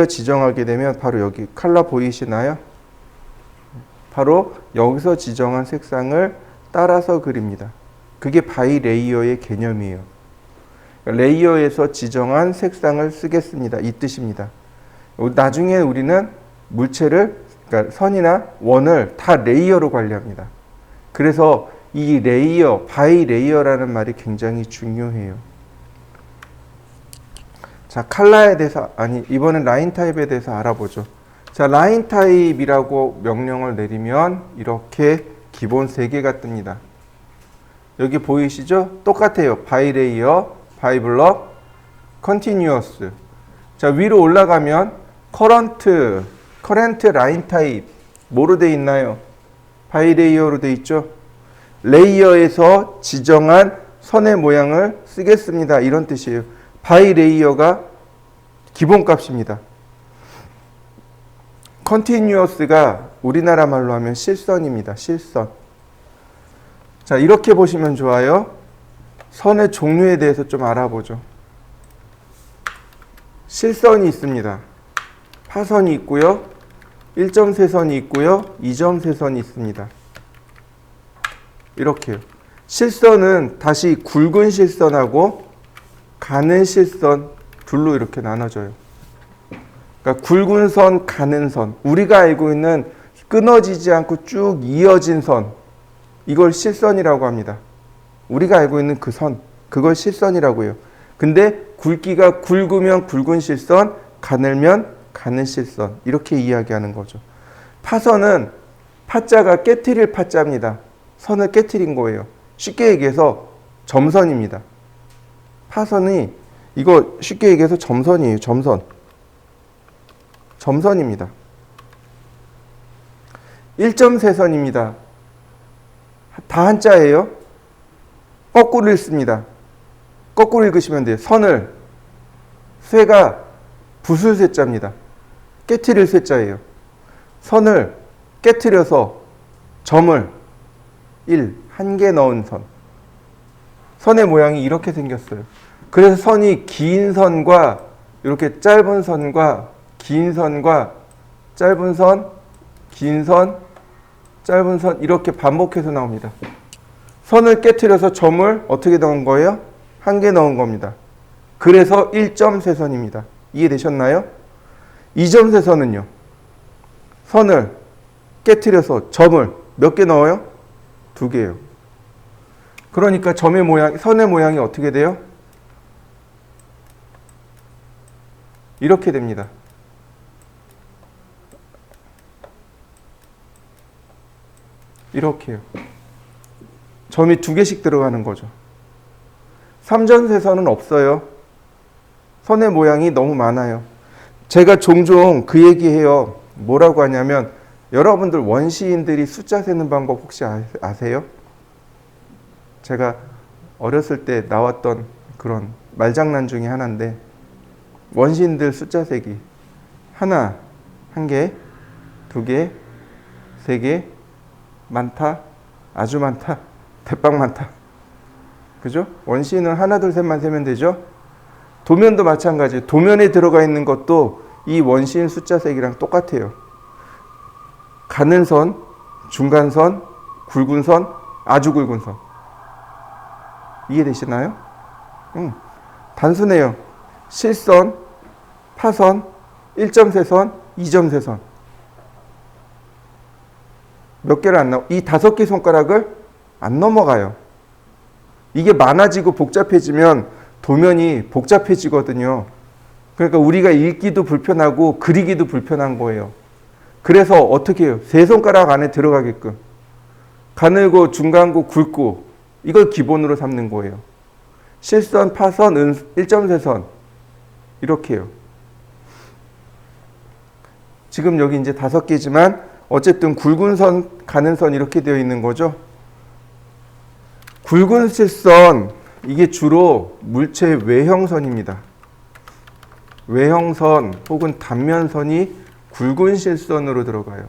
지정하게 되면 바로 여기 컬러 보이시나요? 바로 여기서 지정한 색상을 따라서 그립니다. 그게 바이레이어의 개념이에요. 레이어에서 지정한 색상을 쓰겠습니다. 이 뜻입니다. 나중에 우리는 물체를, 그러니까 선이나 원을 다 레이어로 관리합니다. 그래서 이 레이어, 바이레이어라는 말이 굉장히 중요해요. 자, 컬러에 대해서, 이번엔 라인 타입에 대해서 알아보죠. 자, 라인 타입이라고 명령을 내리면 이렇게 기본 3개가 뜹니다. 여기 보이시죠? 똑같아요. 바이레이어, 바이블럭, 컨티뉴어스. 자, 위로 올라가면 커런트 라인 타입 뭐로 돼 있나요? 바이레이어로 돼 있죠. 레이어에서 지정한 선의 모양을 쓰겠습니다. 이런 뜻이에요. 바이레이어가 기본값입니다. 컨티뉴어스가 우리나라 말로 하면 실선입니다. 실선. 자, 이렇게 보시면 좋아요. 선의 종류에 대해서 좀 알아보죠. 실선이 있습니다. 파선이 있고요. 1.3선이 있고요. 2.3선이 있습니다. 이렇게요. 실선은 다시 굵은 실선하고 가는 실선 둘로 이렇게 나눠져요. 그러니까 굵은 선, 가는 선. 우리가 알고 있는 끊어지지 않고 쭉 이어진 선. 이걸 실선이라고 합니다. 우리가 알고 있는 그 선. 그걸 실선이라고 해요. 근데 굵기가 굵으면 굵은 실선, 가늘면 가는 실선. 이렇게 이야기하는 거죠. 파선은 파자가 깨트릴 파자입니다. 선을 깨트린 거예요. 쉽게 얘기해서 점선입니다. 파선이 이거 쉽게 얘기해서 점선이에요. 점선입니다. 1.3선입니다. 다 한자예요. 거꾸로 읽습니다. 거꾸로 읽으시면 돼요. 선을 쇠가 부술 쇠자입니다. 깨트릴 쇠자예요. 선을 깨트려서 점을 1, 개 넣은 선. 선의 모양이 이렇게 생겼어요. 그래서 선이 긴 선과 이렇게 짧은 선과 긴 선과 짧은 선, 긴 선, 짧은 선 이렇게 반복해서 나옵니다. 선을 깨트려서 점을 어떻게 넣은 거예요? 1개 넣은 겁니다. 그래서 1.3선입니다. 이해되셨나요? 2.3선은요. 선을 깨트려서 점을 몇 개 넣어요? 2개요. 그러니까 점의 모양, 선의 모양이 어떻게 돼요? 이렇게 됩니다. 이렇게요. 점이 2개씩 들어가는 거죠. 삼전세선은 없어요. 선의 모양이 너무 많아요. 제가 종종 그 얘기해요. 뭐라고 하냐면 여러분들 원시인들이 숫자 세는 방법 혹시 아세요? 제가 어렸을 때 나왔던 그런 말장난 중에 하나인데 원시인들 숫자 세기 하나, 한 개, 2개, 3개, 많다, 아주 많다, 대빵 많다. 그죠? 원시인은 하나, 둘, 셋만 세면 되죠? 도면도 마찬가지. 도면에 들어가 있는 것도 이 원시인 숫자 세기랑 똑같아요. 가는 선, 중간선, 굵은 선, 아주 굵은 선. 이해되시나요? 단순해요. 실선, 파선, 1점세선, 2점세선. 몇 개를 안 나와. 이 5개 손가락을 안 넘어가요. 이게 많아지고 복잡해지면 도면이 복잡해지거든요. 그러니까 우리가 읽기도 불편하고 그리기도 불편한 거예요. 그래서 어떻게 해요? 3손가락 안에 들어가게끔. 가늘고 중간고 굵고 이걸 기본으로 삼는 거예요. 실선, 파선, 1점세선 이렇게 해요. 지금 여기 이제 5개지만 어쨌든 굵은 선, 가는 선 이렇게 되어 있는 거죠. 굵은 실선 이게 주로 물체의 외형선입니다. 외형선 혹은 단면선이 굵은 실선으로 들어가요.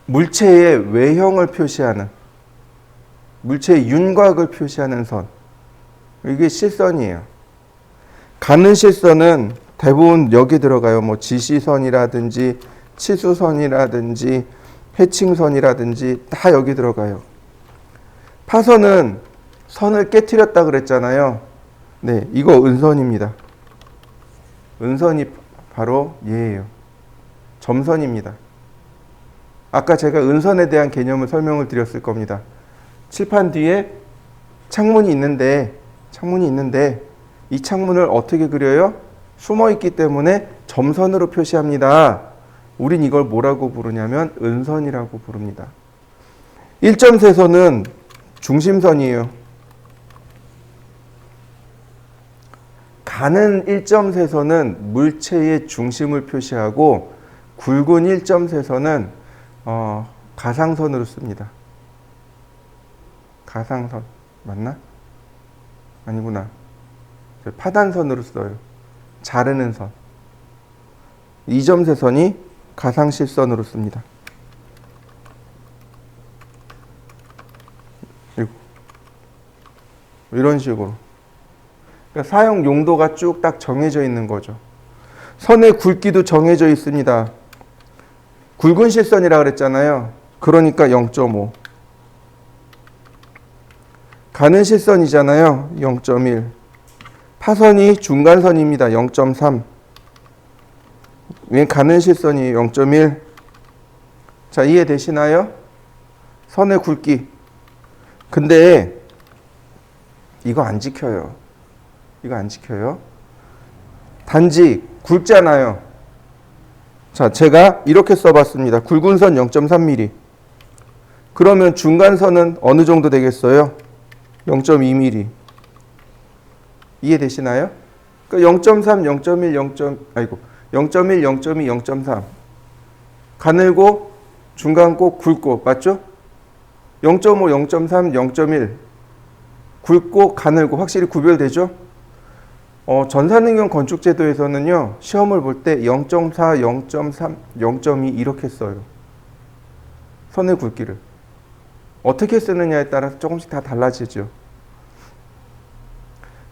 물체의 외형을 표시하는, 물체의 윤곽을 표시하는 선, 이게 실선이에요. 가는 실선은 대부분 여기 들어가요. 뭐 지시선이라든지 치수선이라든지 해칭선이라든지 다 여기 들어가요. 파선은 선을 깨트렸다 그랬잖아요. 네, 이거 은선입니다. 은선이 바로 얘예요. 점선입니다. 아까 제가 은선에 대한 개념을 설명을 드렸을 겁니다. 칠판 뒤에 창문이 있는데 이 창문을 어떻게 그려요? 숨어 있기 때문에 점선으로 표시합니다. 우린 이걸 뭐라고 부르냐면 은선이라고 부릅니다. 1점세선은 중심선이에요. 가는 1점세선은 물체의 중심을 표시하고 굵은 1점세선은 가상선으로 씁니다. 가상선 맞나? 아니구나. 파단선으로 써요. 자르는 선. 2점세선이 가상실선으로 씁니다. 이런 식으로. 그러니까 사용 용도가 쭉 딱 정해져 있는 거죠. 선의 굵기도 정해져 있습니다. 굵은 실선이라 그랬잖아요. 그러니까 0.5. 가는 실선이잖아요. 0.1. 파선이 중간선입니다. 0.3. 왜 가는 실선이 0.1? 자, 이해되시나요? 선의 굵기. 근데 이거 안 지켜요. 이거 안 지켜요. 단지 굵잖아요. 자, 제가 이렇게 써봤습니다. 굵은 선 0.3mm. 그러면 중간선은 어느 정도 되겠어요? 0.2mm. 이해되시나요? 그러니까 0.3, 0.1, 0.1, 0.2, 0.3. 가늘고 중간고 굵고 맞죠? 0.5, 0.3, 0.1. 굵고 가늘고 확실히 구별되죠? 전산응용 건축제도에서는요. 시험을 볼 때 0.4, 0.3, 0.2 이렇게 써요. 선의 굵기를. 어떻게 쓰느냐에 따라서 조금씩 다 달라지죠.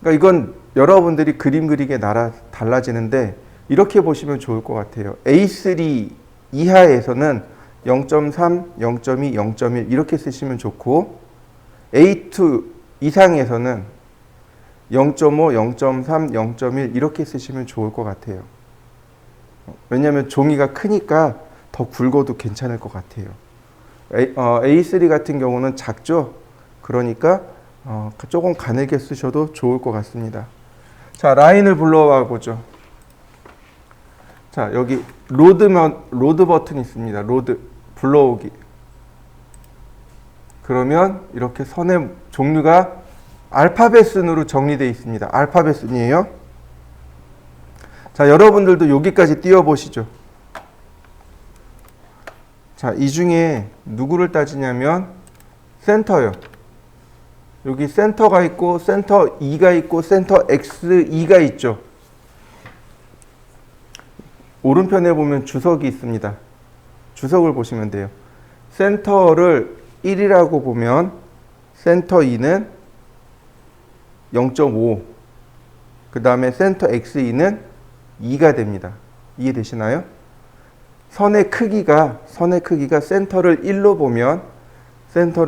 그러니까 이건 여러분들이 그림 그리기에 따라 달라지는데 이렇게 보시면 좋을 것 같아요. A3 이하에서는 0.3, 0.2, 0.1 이렇게 쓰시면 좋고 A2 이상에서는 0.5, 0.3, 0.1 이렇게 쓰시면 좋을 것 같아요. 왜냐하면 종이가 크니까 더 굵어도 괜찮을 것 같아요. A3 같은 경우는 작죠. 그러니까 조금 가늘게 쓰셔도 좋을 것 같습니다. 자, 라인을 불러와 보죠. 자, 여기 로드 버튼이 있습니다. 로드, 불러오기. 그러면 이렇게 선의 종류가 알파벳 순으로 정리되어 있습니다. 알파벳 순이에요. 자, 여러분들도 여기까지 띄워보시죠. 자, 이 중에 누구를 따지냐면 센터요. 여기 센터가 있고 센터 2가 있고 센터 X2가 있죠. 오른편에 보면 주석이 있습니다. 주석을 보시면 돼요. 센터를 1이라고 보면 센터 2는 0.5, 그 다음에 센터 X2는 2가 됩니다. 이해되시나요? 선의 크기가 센터를 1로 보면 센터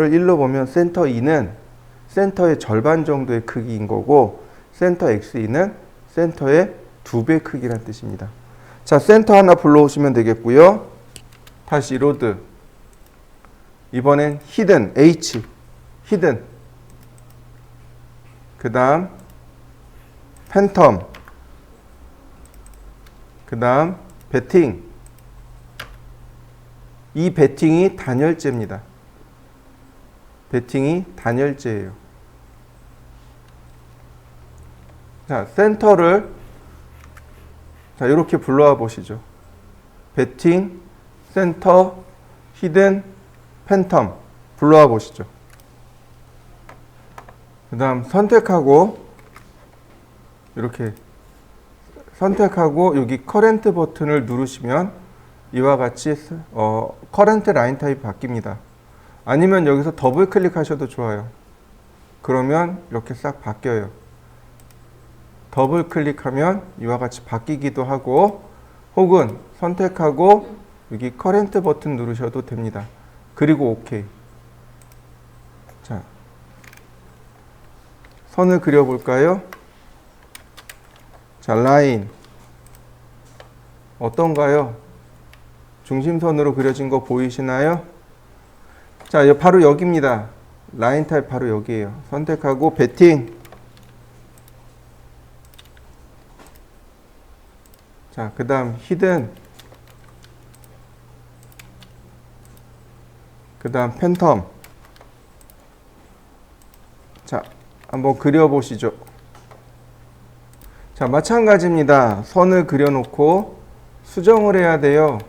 2는 센터의 절반 정도의 크기인 거고, 센터 X2는 센터의 2배 크기란 뜻입니다. 자, 센터 하나 불러오시면 되겠고요. 다시 로드. 이번엔 히든, H. 히든. 그 다음 팬텀. 그 다음 배팅. 이 배팅이 단열재입니다. 배팅이 단열재예요. 자, 센터를 자, 이렇게 불러와 보시죠. 배팅, 센터, 히든, 팬텀 불러와 보시죠. 그 다음 선택하고 이렇게 선택하고 여기 커런트 버튼을 누르시면 이와 같이 커런트 라인 타입 바뀝니다. 아니면 여기서 더블 클릭하셔도 좋아요. 그러면 이렇게 싹 바뀌어요. 더블 클릭하면 이와 같이 바뀌기도 하고, 혹은 선택하고 여기 커런트 버튼 누르셔도 됩니다. 그리고 OK. 자, 선을 그려볼까요? 자, 라인 어떤가요? 중심선으로 그려진 거 보이시나요? 자, 바로 여기입니다. 라인 타입 바로 여기에요. 선택하고 배팅. 자, 그 다음 히든. 그 다음 팬텀. 자, 한번 그려보시죠. 자, 마찬가지입니다. 선을 그려놓고 수정을 해야 돼요.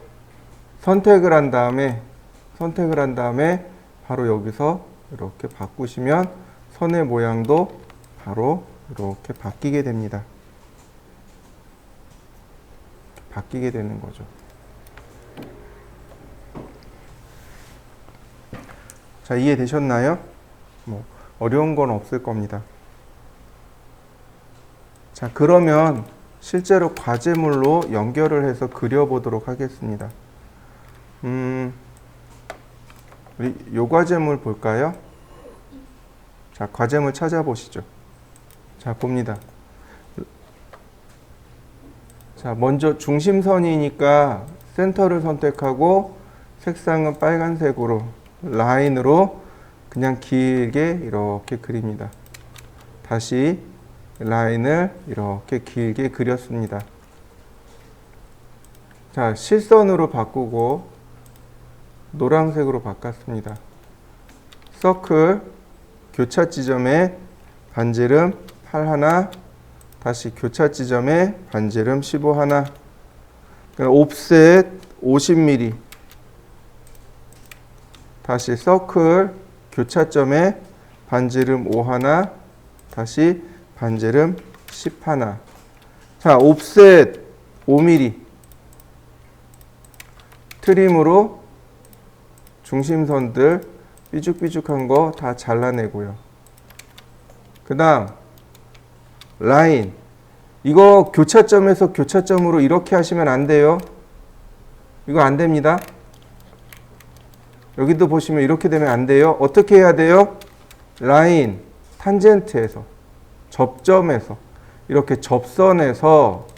선택을 한 다음에 바로 여기서 이렇게 바꾸시면 선의 모양도 바로 이렇게 바뀌게 됩니다. 바뀌게 되는 거죠. 자, 이해되셨나요? 뭐 어려운 건 없을 겁니다. 자, 그러면 실제로 과제물로 연결을 해서 그려보도록 하겠습니다. 우리 요 과제물 볼까요? 자, 과제물 찾아보시죠. 자, 봅니다. 자, 먼저 중심선이니까 센터를 선택하고 색상은 빨간색으로 라인으로 그냥 길게 이렇게 그립니다. 다시 라인을 이렇게 길게 그렸습니다. 자, 실선으로 바꾸고 노란색으로 바꿨습니다. 서클 교차 지점에 반지름 8 하나, 다시 교차 지점에 반지름 15 하나, 옵셋 50mm, 다시 서클 교차점에 반지름 5 하나, 다시 반지름 10 하나. 자, 옵셋 5mm, 트림으로 중심선들 삐죽삐죽한 거 다 잘라내고요. 그 다음 라인, 이거 교차점에서 교차점으로 이렇게 하시면 안 돼요. 이거 안 됩니다. 여기도 보시면 이렇게 되면 안 돼요. 어떻게 해야 돼요? 라인, 탄젠트에서, 접점에서, 이렇게 접선에서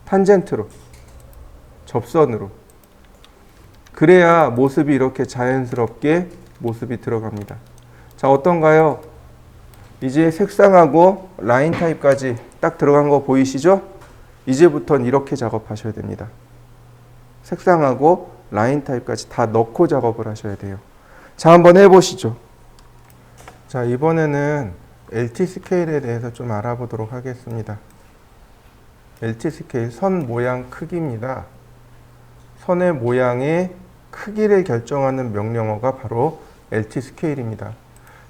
탄젠트로, 접선으로. 그래야 모습이 이렇게 자연스럽게 모습이 들어갑니다. 자, 어떤가요? 이제 색상하고 라인 타입까지 딱 들어간 거 보이시죠? 이제부터는 이렇게 작업하셔야 됩니다. 색상하고 라인 타입까지 다 넣고 작업을 하셔야 돼요. 자, 한번 해보시죠. 자, 이번에는 LT 스케일에 대해서 좀 알아보도록 하겠습니다. LT 스케일, 선 모양 크기입니다. 선의 모양의 크기를 결정하는 명령어가 바로 LT 스케일입니다.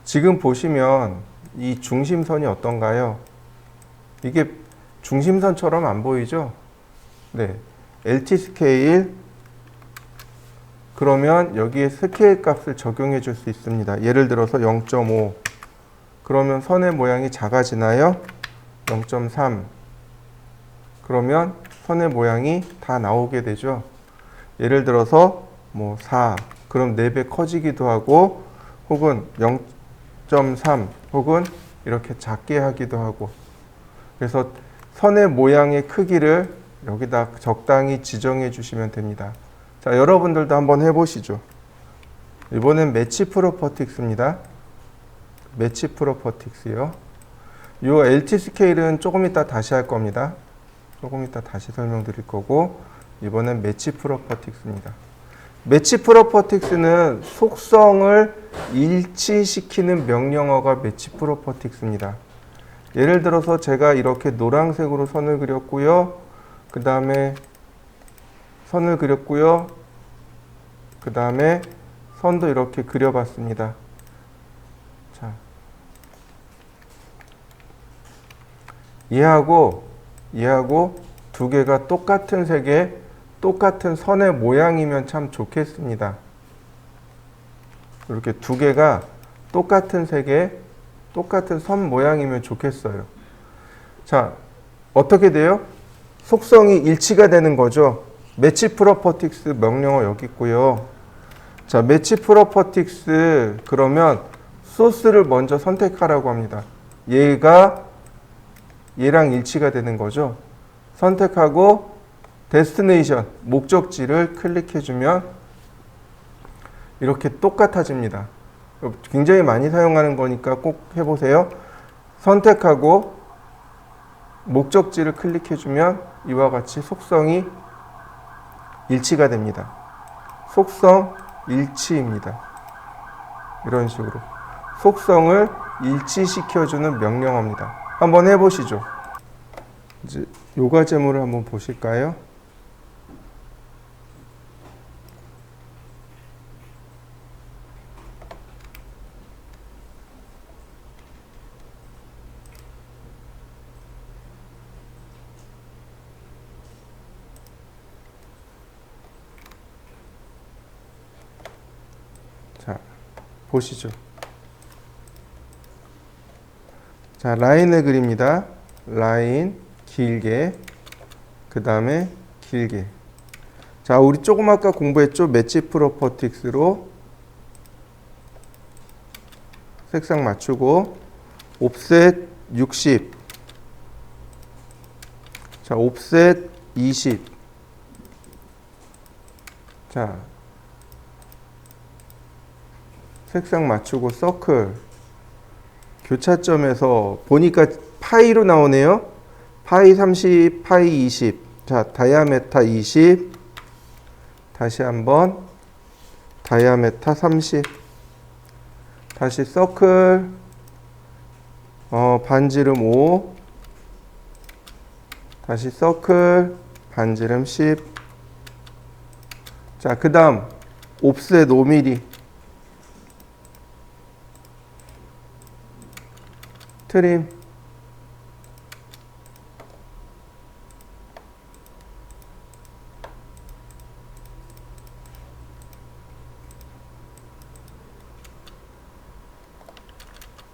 지금 보시면 이 중심선이 어떤가요? 이게 중심선처럼 안 보이죠? 네. LT 스케일, 그러면 여기에 스케일 값을 적용해 줄 수 있습니다. 예를 들어서 0.5. 그러면 선의 모양이 작아지나요? 0.3. 그러면 선의 모양이 다 나오게 되죠. 예를 들어서 뭐 4. 그럼 4배 커지기도 하고, 혹은 0.3 혹은 이렇게 작게 하기도 하고. 그래서 선의 모양의 크기를 여기다 적당히 지정해 주시면 됩니다. 자, 여러분들도 한번 해보시죠. 이번엔 매치 프로퍼틱스입니다. 매치 프로퍼틱스요. 이 LT 스케일은 조금 이따 다시 할 겁니다. 조금 이따 다시 설명드릴 거고, 이번엔 매치 프로퍼틱스입니다. 매치 프로퍼틱스는 속성을 일치시키는 명령어가 매치 프로퍼틱스입니다. 예를 들어서 제가 이렇게 노란색으로 선을 그렸고요. 그 다음에 선을 그렸고요. 그 다음에 선도 이렇게 그려봤습니다. 자, 얘하고 두 개가 똑같은 색의 똑같은 선의 모양이면 참 좋겠습니다. 이렇게 두 개가 똑같은 색의 똑같은 선 모양이면 좋겠어요. 자, 어떻게 돼요? 속성이 일치가 되는 거죠. 매치 프로퍼틱스 명령어 여기 있고요. 자, 매치 프로퍼틱스, 그러면 소스를 먼저 선택하라고 합니다. 얘가 얘랑 일치가 되는 거죠. 선택하고 데스티네이션, 목적지를 클릭해주면 이렇게 똑같아집니다. 굉장히 많이 사용하는 거니까 꼭 해보세요. 선택하고 목적지를 클릭해주면 이와 같이 속성이 일치가 됩니다. 속성 일치입니다. 이런 식으로 속성을 일치시켜주는 명령어입니다. 한번 해보시죠. 이제 요과제물을 한번 보실까요? 자, 보시죠. 자, 라인을 그립니다. 라인 길게, 그 다음에 길게. 자, 우리 조금 아까 공부했죠? 매치 프로퍼틱스로 색상 맞추고 옵셋 60. 자, 옵셋 20. 자, 색상 맞추고 서클. 교차점에서 보니까 파이로 나오네요. 파이 30, 파이 20. 자, 다이아메타 20. 다시 한번 다이아메타 30. 다시 서클. 반지름 5. 다시 서클. 반지름 10. 자, 그 다음 옵셋 5mm. 트림.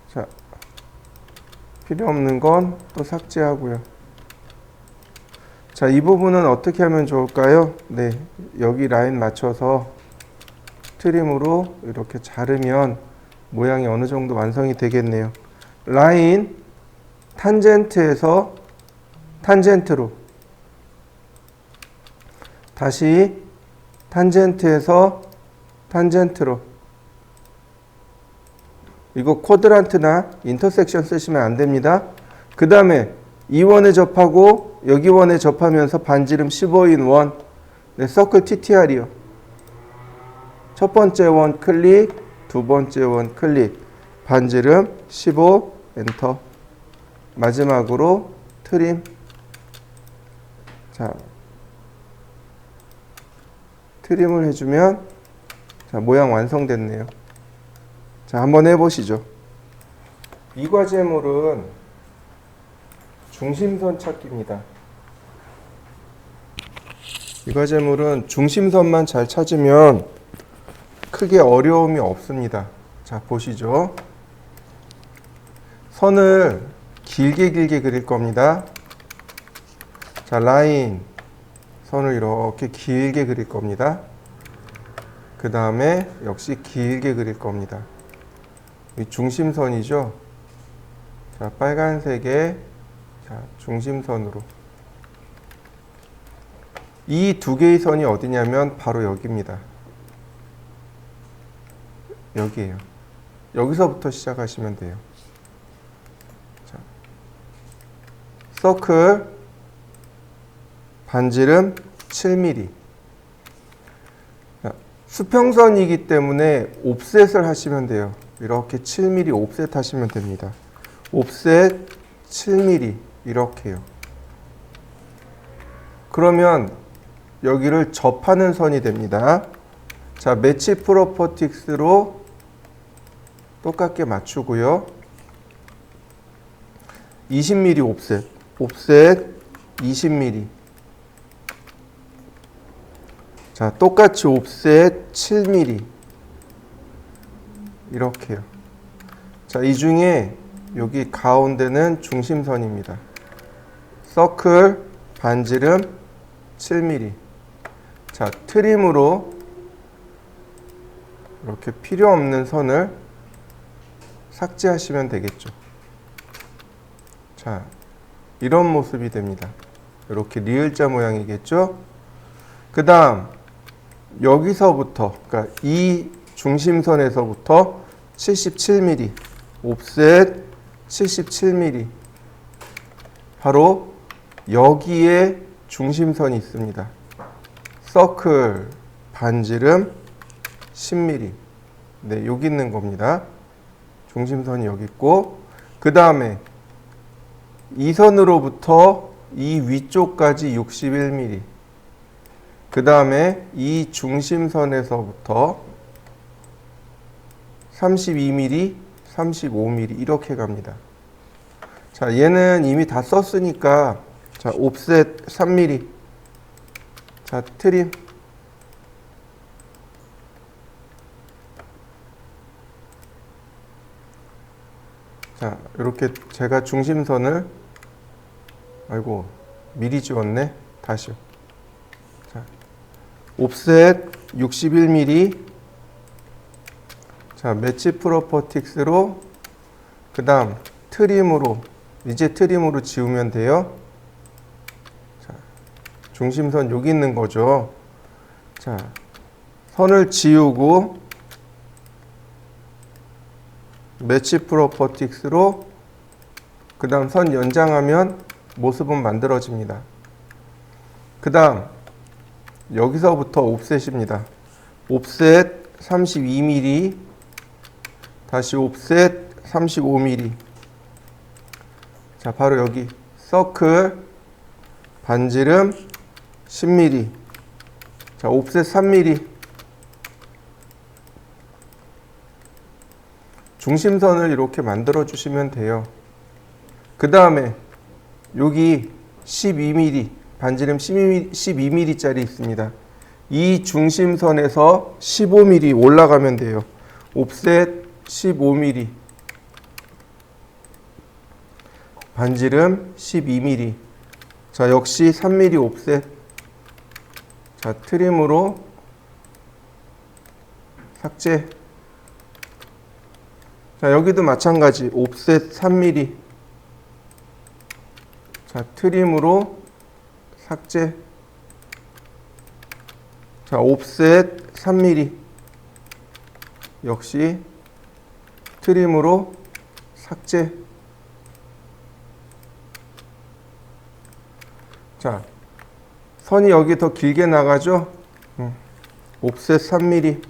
자, 필요 없는 건 또 삭제하고요. 자, 이 부분은 어떻게 하면 좋을까요? 네, 여기 라인 맞춰서 트림으로 이렇게 자르면 모양이 어느 정도 완성이 되겠네요. 라인 탄젠트에서 탄젠트로, 다시 탄젠트에서 탄젠트로. 이거 쿼드란트나 인터섹션 쓰시면 안 됩니다. 그 다음에 이 원에 접하고 여기 원에 접하면서 반지름 15인 원. 네, 서클 TTR이요. 첫 번째 원 클릭, 두 번째 원 클릭, 반지름 15, 엔터. 마지막으로 트림. 자, 트림을 해주면 자, 모양 완성됐네요. 자, 한번 해보시죠. 이 과제물은 중심선 찾기입니다. 이 과제물은 중심선만 잘 찾으면 크게 어려움이 없습니다. 자, 보시죠. 선을 길게 그릴 겁니다. 자, 라인, 선을 이렇게 길게 그릴 겁니다. 그 다음에 역시 길게 그릴 겁니다. 이 중심선이죠. 자, 빨간색의 자, 중심선으로. 이 두 개의 선이 어디냐면 바로 여기입니다. 여기에요. 여기서부터 시작하시면 돼요. 자, 서클 반지름 7mm. 자, 수평선이기 때문에 옵셋을 하시면 돼요. 이렇게 7mm 옵셋 하시면 됩니다. 옵셋 7mm 이렇게요. 그러면 여기를 접하는 선이 됩니다. 자, 매치 프로퍼틱스로 똑같게 맞추고요. 20mm 옵셋, 옵셋 20mm. 자, 똑같이 옵셋 7mm. 이렇게요. 자, 이 중에 여기 가운데는 중심선입니다. 서클 반지름 7mm. 자, 트림으로 이렇게 필요 없는 선을 삭제하시면 되겠죠. 자, 이런 모습이 됩니다. 이렇게 리을자 모양이겠죠. 그 다음 여기서부터, 그러니까 이 중심선에서부터 77mm, 옵셋 77mm. 바로 여기에 중심선이 있습니다. 서클 반지름 10mm. 네, 여기 있는 겁니다. 중심선이 여기 있고, 그 다음에 이 선으로부터 이 위쪽까지 61mm. 그 다음에 이 중심선에서부터 32mm, 35mm 이렇게 갑니다. 자, 얘는 이미 다 썼으니까 자, 옵셋 3mm. 자, 트림. 자, 이렇게 제가 중심선을 아이고 미리 지웠네. 다시요. 자, 옵셋 61mm. 자, 매치 프로퍼틱스로 그 다음 트림으로 이제 트림으로 지우면 돼요. 자, 중심선 여기 있는 거죠. 자, 선을 지우고 매치 프로퍼틱스로 그 다음 선 연장하면 모습은 만들어집니다. 그 다음 여기서부터 옵셋입니다. 옵셋 32mm, 다시 옵셋 35mm. 자, 바로 여기 서클 반지름 10mm. 자, 옵셋 3mm. 중심선을 이렇게 만들어 주시면 돼요. 그 다음에 여기 12mm, 반지름 12mm 짜리 있습니다. 이 중심선에서 15mm 올라가면 돼요. 옵셋 15mm, 반지름 12mm. 자, 역시 3mm 옵셋. 자, 트림으로 삭제. 자, 여기도 마찬가지 옵셋 3mm. 자, 트림으로 삭제. 자, 옵셋 3mm. 역시 트림으로 삭제. 자, 선이 여기 더 길게 나가죠? 옵셋 3mm.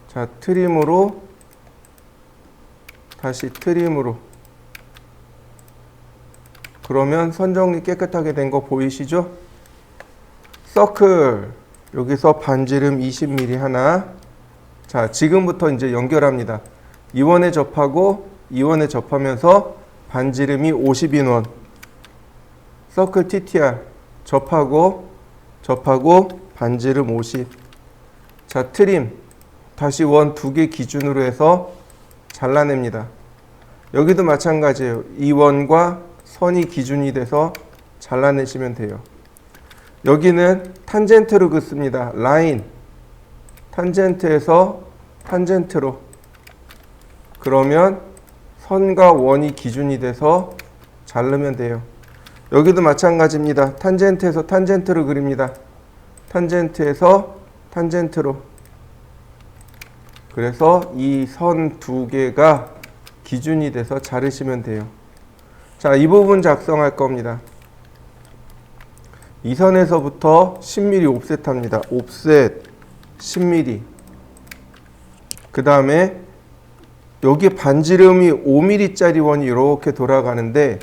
자, 트림으로, 다시 트림으로. 그러면 선 정리 깨끗하게 된 거 보이시죠? 서클. 여기서 반지름 20mm 하나. 자, 지금부터 이제 연결합니다. 이 원에 접하고 이 원에 접하면서 반지름이 50인원. 서클 TTR 접하고 반지름 50. 자, 트림. 다시 원 2개 기준으로 해서 잘라냅니다. 여기도 마찬가지예요. 이 원과 선이 기준이 돼서 잘라내시면 돼요. 여기는 탄젠트로 긋습니다. 라인. 탄젠트에서 탄젠트로. 그러면 선과 원이 기준이 돼서 자르면 돼요. 여기도 마찬가지입니다. 탄젠트에서 탄젠트로 그립니다. 탄젠트에서 탄젠트로. 그래서 이 선 2개가 기준이 돼서 자르시면 돼요. 자, 이 부분 작성할 겁니다. 이 선에서부터 10mm 옵셋합니다. 옵셋 10mm. 그 다음에 여기 반지름이 5mm짜리 원이 이렇게 돌아가는데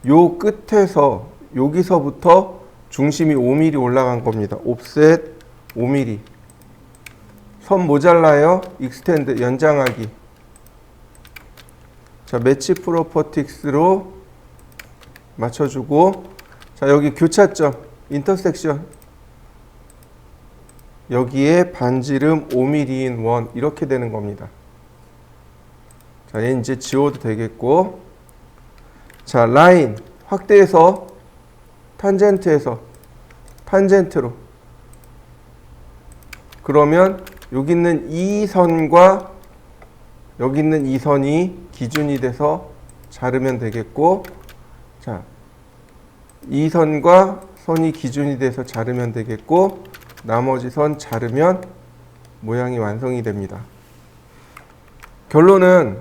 요 끝에서 여기서부터 중심이 5mm 올라간 겁니다. 옵셋 5mm. 선 모자라요? 익스텐드 연장하기. 자, 매치 프로퍼틱스로 맞춰주고, 자, 여기 교차점 인터섹션, 여기에 반지름 5mm인 원, 이렇게 되는 겁니다. 자, 얘 이제 지워도 되겠고, 자, 라인 확대해서 탄젠트에서 탄젠트로. 그러면 여기 있는 이 선과 여기 있는 이 선이 기준이 돼서 자르면 되겠고, 자, 이 선과 선이 기준이 돼서 자르면 되겠고, 나머지 선 자르면 모양이 완성이 됩니다. 결론은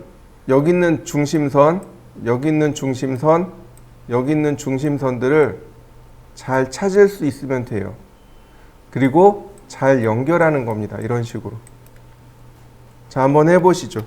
여기 있는 중심선, 여기 있는 중심선, 여기 있는 중심선들을 잘 찾을 수 있으면 돼요. 그리고 잘 연결하는 겁니다. 이런 식으로. 자, 한번 해보시죠.